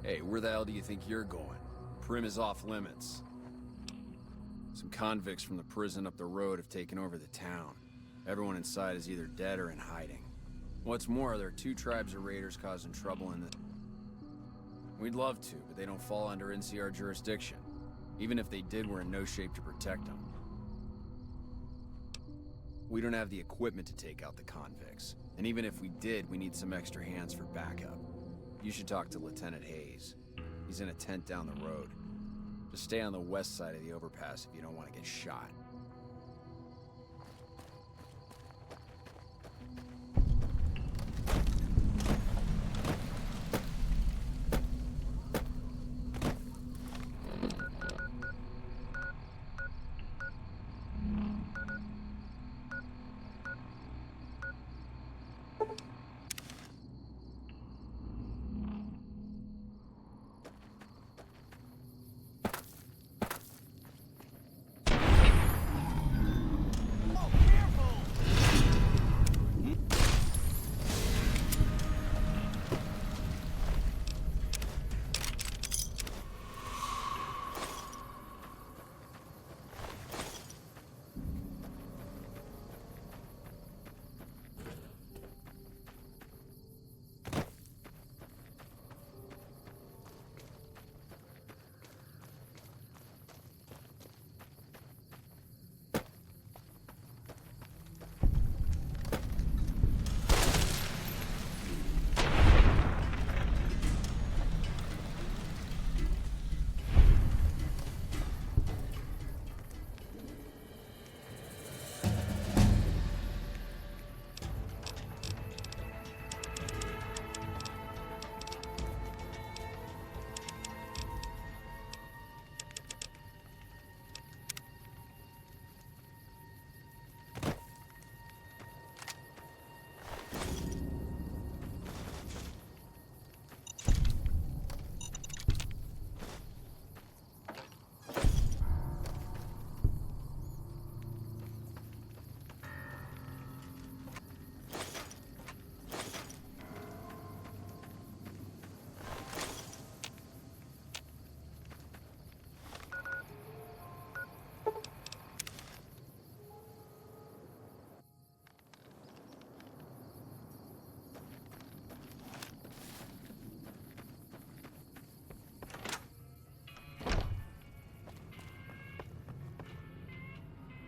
Hey, where the hell do you think you're going? Primm is off limits. Some convicts from the prison up the road have taken over the town. Everyone inside is either dead or in hiding. What's more, there are 2 tribes of raiders causing trouble in the... We'd love to, but they don't fall under NCR jurisdiction. Even if they did, we're in no shape to protect them. We don't have the equipment to take out the convicts. And even if we did, we need some extra hands for backup. You should talk to Lieutenant Hayes. He's in a tent down the road. Just stay on the west side of the overpass if you don't want to get shot.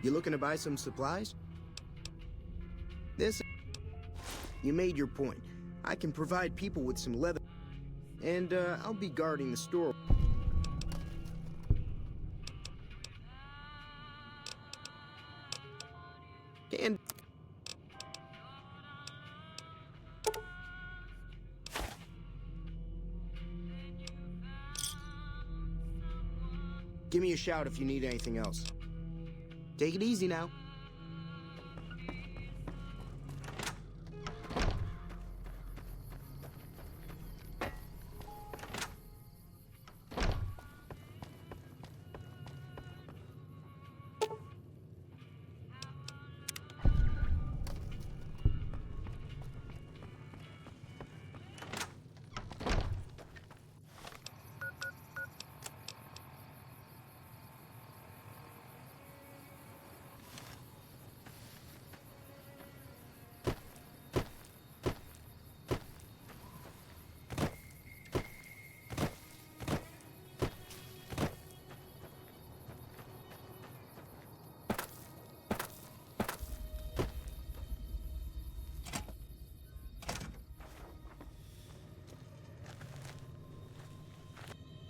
You looking to buy some supplies? You made your point. I can provide people with some leather. And, I'll be guarding the store. And... give me a shout if you need anything else. Take it easy now.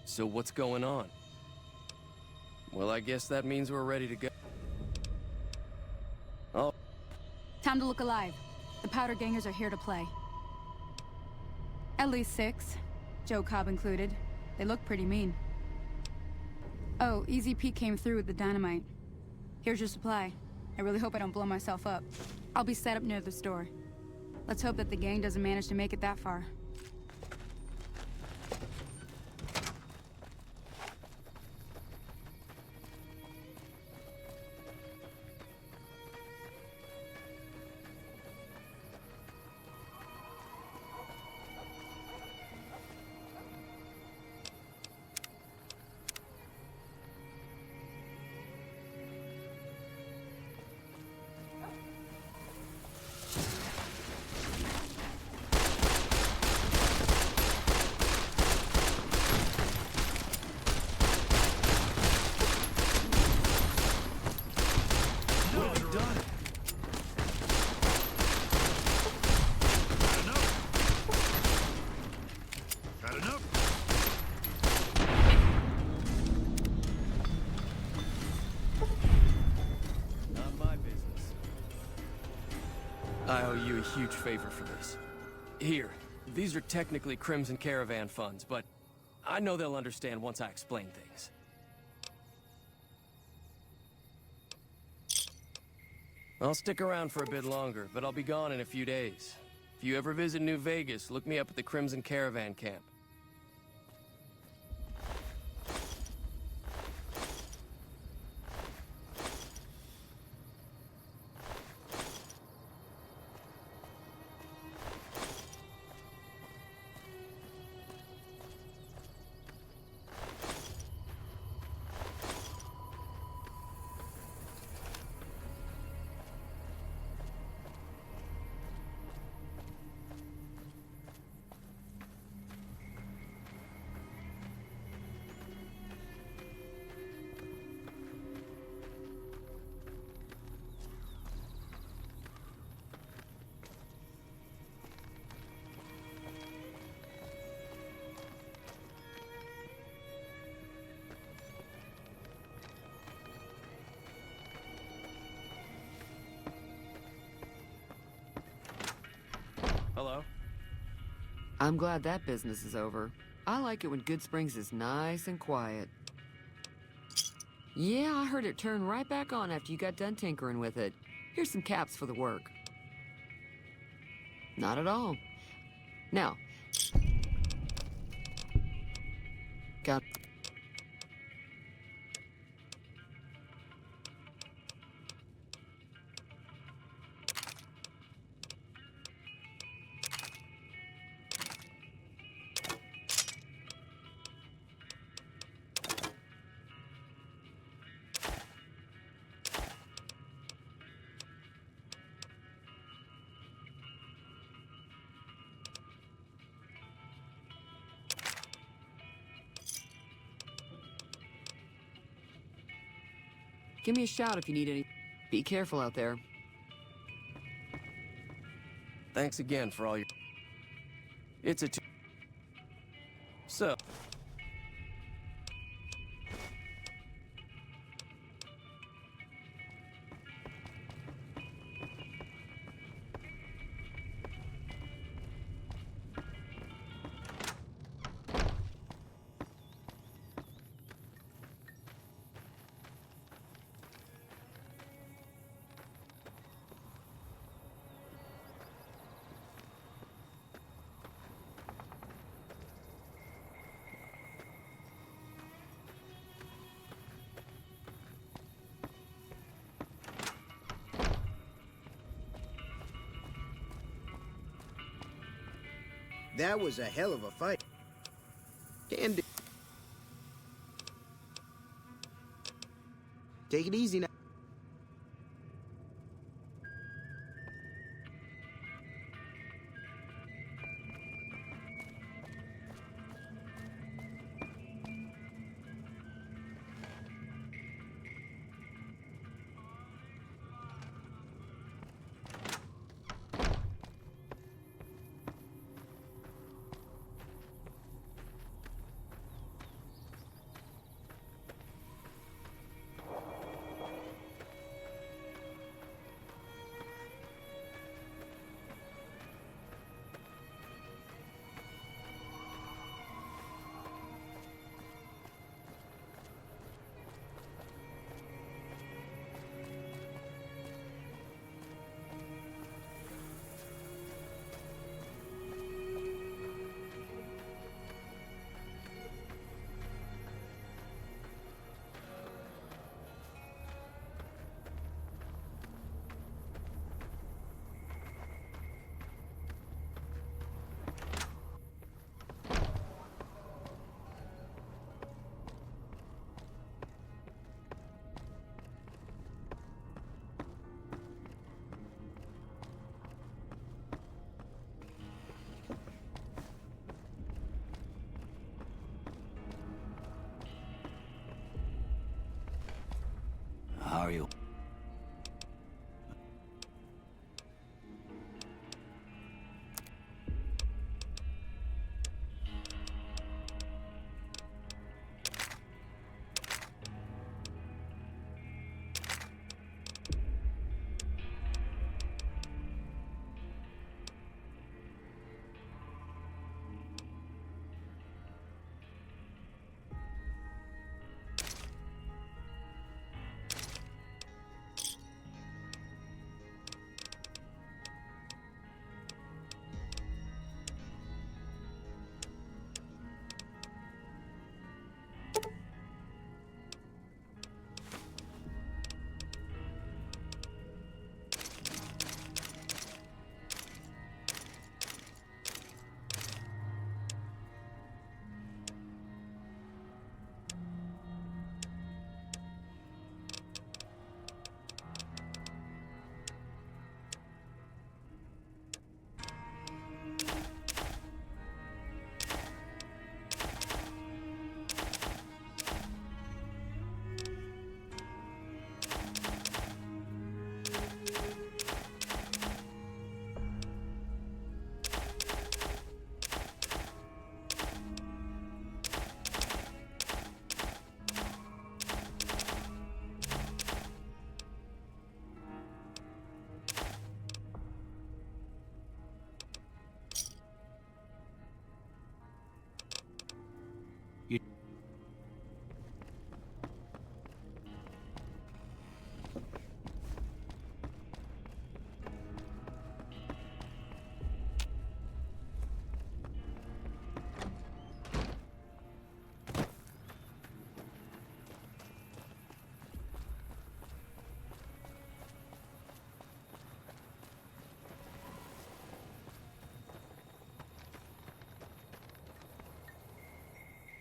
So what's going on? Well, I guess that means we're ready to go. Oh. Time to look alive. The Powder Gangers are here to play. At least 6, Joe Cobb included. They look pretty mean. Oh, Easy Pete came through with the dynamite. Here's your supply. I really hope I don't blow myself up. I'll be set up near the store. Let's hope that the gang doesn't manage to make it that far. I owe you a huge favor for this. Here, these are technically Crimson Caravan funds, but I know they'll understand once I explain things. I'll stick around for a bit longer, but I'll be gone in a few days. If you ever visit New Vegas, look me up at the Crimson Caravan camp. Hello? I'm glad that business is over. I like it when Goodsprings is nice and quiet. Yeah, I heard it turn right back on after you got done tinkering with it. Here's some caps for the work. Not at all. Now, got... Give me a shout if you need any. Be careful out there. Thanks again for all your... It's a... So... That was a hell of a fight. Can do. Take it easy now. How are you?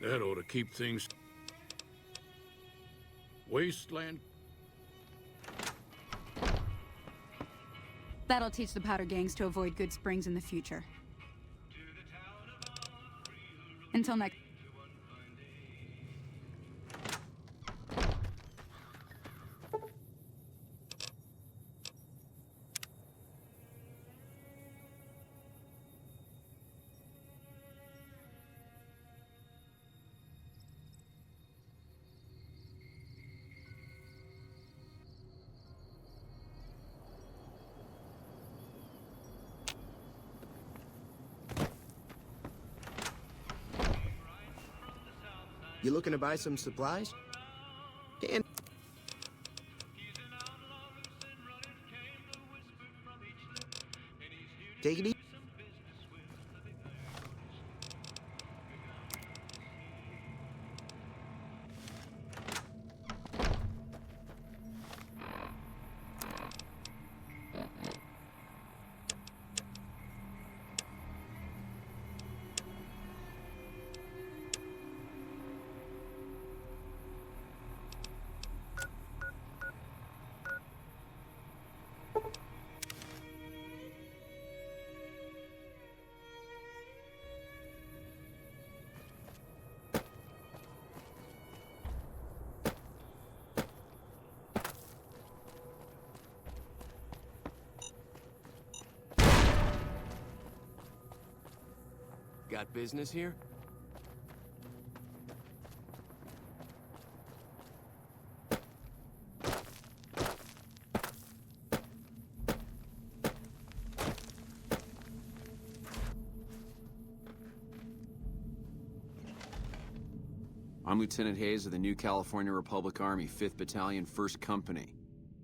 That ought to keep things... Wasteland? That'll teach the powder gangs to avoid Good Springs in the future. Until next... You looking to buy some supplies? Dan. Take it easy. Got business here? I'm Lieutenant Hayes of the New California Republic Army, 5th Battalion, 1st Company.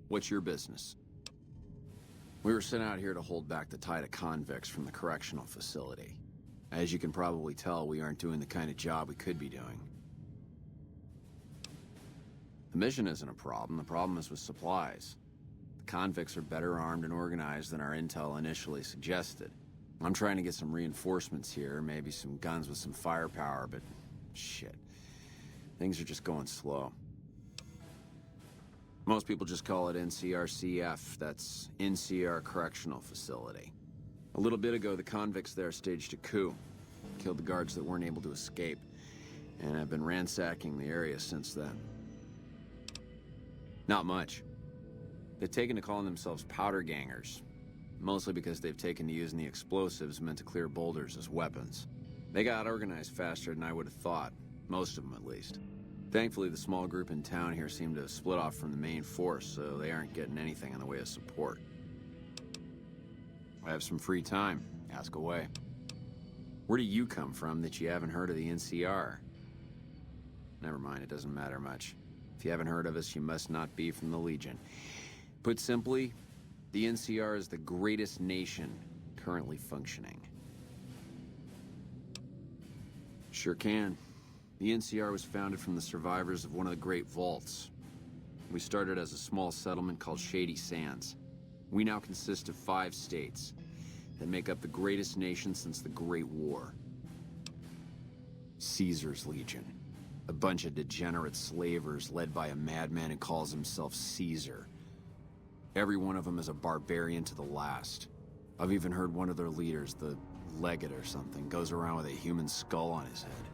What's your business? We were sent out here to hold back the tide of convicts from the correctional facility. As you can probably tell, we aren't doing the kind of job we could be doing. The mission isn't a problem. The problem is with supplies. The convicts are better armed and organized than our intel initially suggested. I'm trying to get some reinforcements here, maybe some guns with some firepower, but shit. Things are just going slow. Most people just call it NCRCF. That's NCR Correctional Facility. A little bit ago, the convicts there staged a coup. Killed the guards that weren't able to escape. And I've been ransacking the area since then. Not much. They've taken to calling themselves powder gangers. Mostly because they've taken to using the explosives meant to clear boulders as weapons. They got organized faster than I would have thought. Most of them, at least. Thankfully, the small group in town here seem to have split off from the main force, so they aren't getting anything in the way of support. I have some free time. Ask away. Where do you come from that you haven't heard of the NCR? Never mind, it doesn't matter much. If you haven't heard of us, you must not be from the Legion. Put simply, the NCR is the greatest nation currently functioning. Sure can. The NCR was founded from the survivors of one of the Great Vaults. We started as a small settlement called Shady Sands. We now consist of 5 states that make up the greatest nation since the Great War. Caesar's Legion. A bunch of degenerate slavers led by a madman who calls himself Caesar. Every one of them is a barbarian to the last. I've even heard one of their leaders, the Legate or something, goes around with a human skull on his head.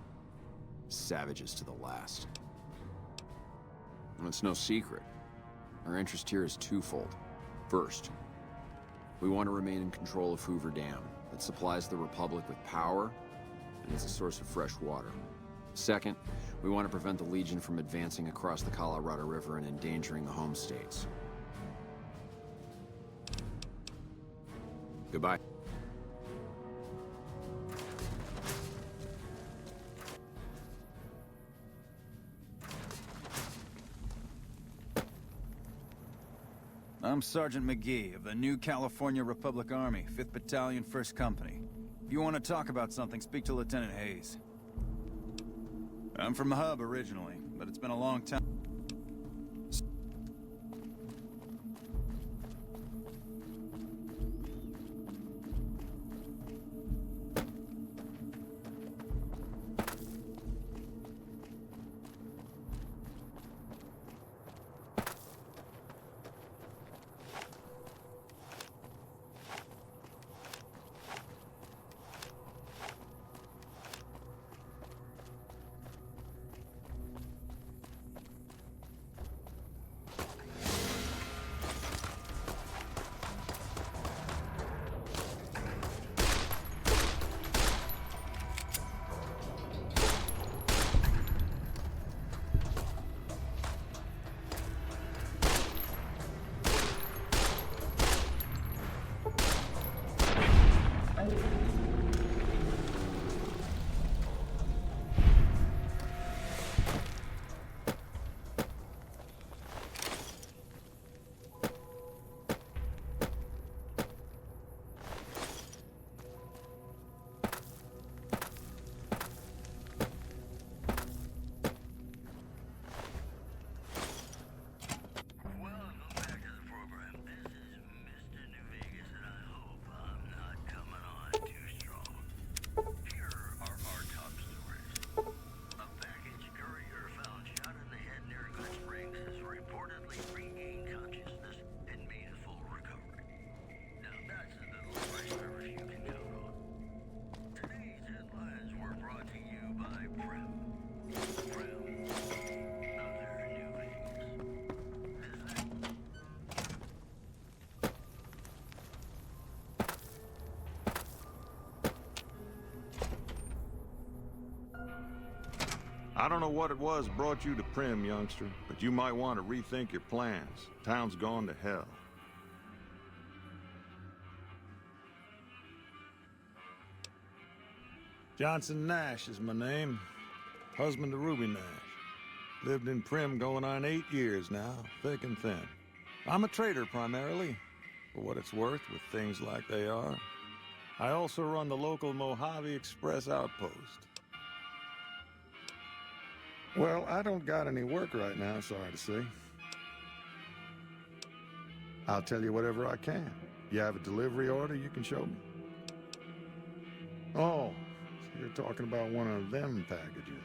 Savages to the last. And it's no secret. Our interest here is twofold. First, we want to remain in control of Hoover Dam. It supplies the Republic with power, and is a source of fresh water. Second, we want to prevent the Legion from advancing across the Colorado River and endangering the home states. Goodbye. I'm Sergeant McGee of the New California Republic Army, 5th Battalion, 1st Company. If you want to talk about something, speak to Lieutenant Hayes. I'm from the Hub originally, but it's been a long time. I don't know what it was brought you to Primm, youngster, but you might want to rethink your plans. Town's gone to hell. Johnson Nash is my name. Husband to Ruby Nash. Lived in Primm going on 8 years now, thick and thin. I'm a trader primarily, for what it's worth with things like they are. I also run the local Mojave Express outpost. Well, I don't got any work right now, sorry to say. I'll tell you whatever I can. You have a delivery order you can show me? Oh, so you're talking about one of them packages.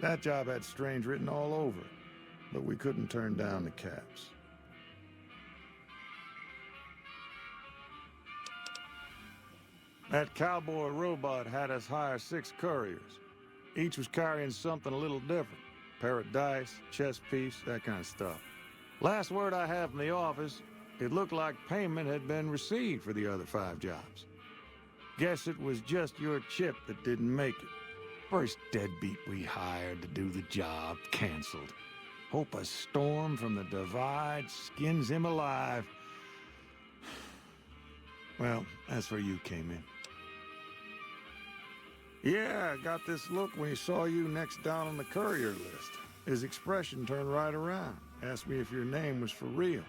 That job had Strange written all over it, but we couldn't turn down the caps. That cowboy robot had us hire 6 couriers. Each was carrying something a little different. Pair of dice, chess piece, that kind of stuff. Last word I have from the office, it looked like payment had been received for the other 5 jobs. Guess it was just your chip that didn't make it. First deadbeat we hired to do the job canceled. Hope a storm from the Divide skins him alive. Well, that's where you came in. Yeah, I got this look when he saw you next down on the courier list. His expression turned right around. Asked me if your name was for real.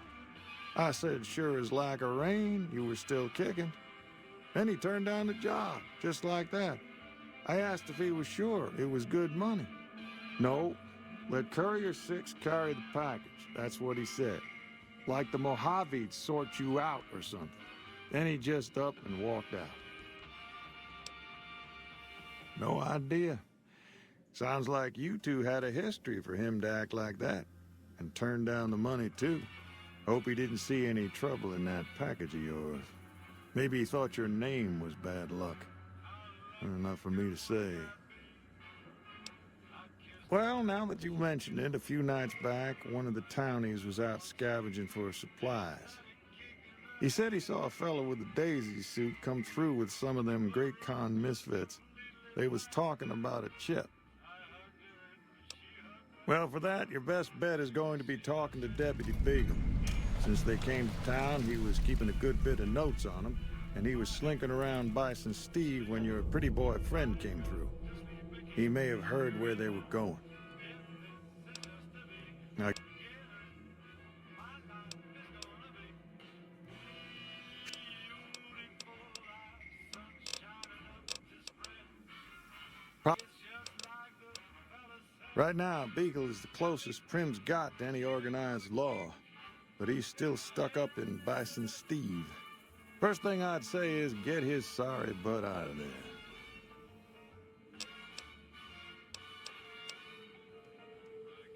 I said, sure as lack of rain, you were still kicking. Then he turned down the job, just like that. I asked if he was sure it was good money. No, let Courier 6 carry the package. That's what he said. Like the Mojave'd sort you out or something. Then he just up and walked out. No idea. Sounds like you two had a history for him to act like that. And turn down the money, too. Hope he didn't see any trouble in that package of yours. Maybe he thought your name was bad luck. Enough for me to say. Well, now that you mentioned it, a few nights back, one of the townies was out scavenging for supplies. He said he saw a fellow with a daisy suit come through with some of them Great Khan misfits. They was talking about a chip. Well, for that, your best bet is going to be talking to Deputy Beagle. Since they came to town, he was keeping a good bit of notes on them, and he was slinking around Bison Steve when your pretty boy friend came through. He may have heard where they were going. Now, right now, Beagle is the closest Primm's got to any organized law, but he's still stuck up in Bison Steve. First thing I'd say is get his sorry butt out of there.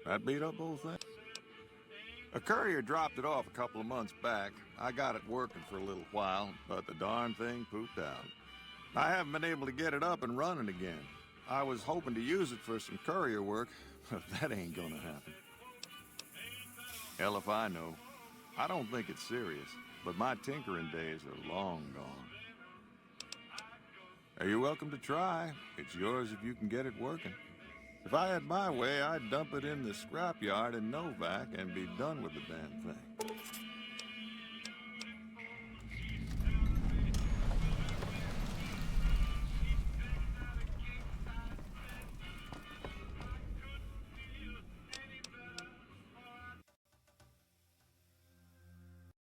That beat up both things? A courier dropped it off a couple of months back. I got it working for a little while, but the darn thing pooped out. I haven't been able to get it up and running again. I was hoping to use it for some courier work, but that ain't gonna happen. Hell if I know. I don't think it's serious, but my tinkering days are long gone. You're welcome to try. It's yours if you can get it working. If I had my way, I'd dump it in the scrapyard in Novak and be done with the damn thing.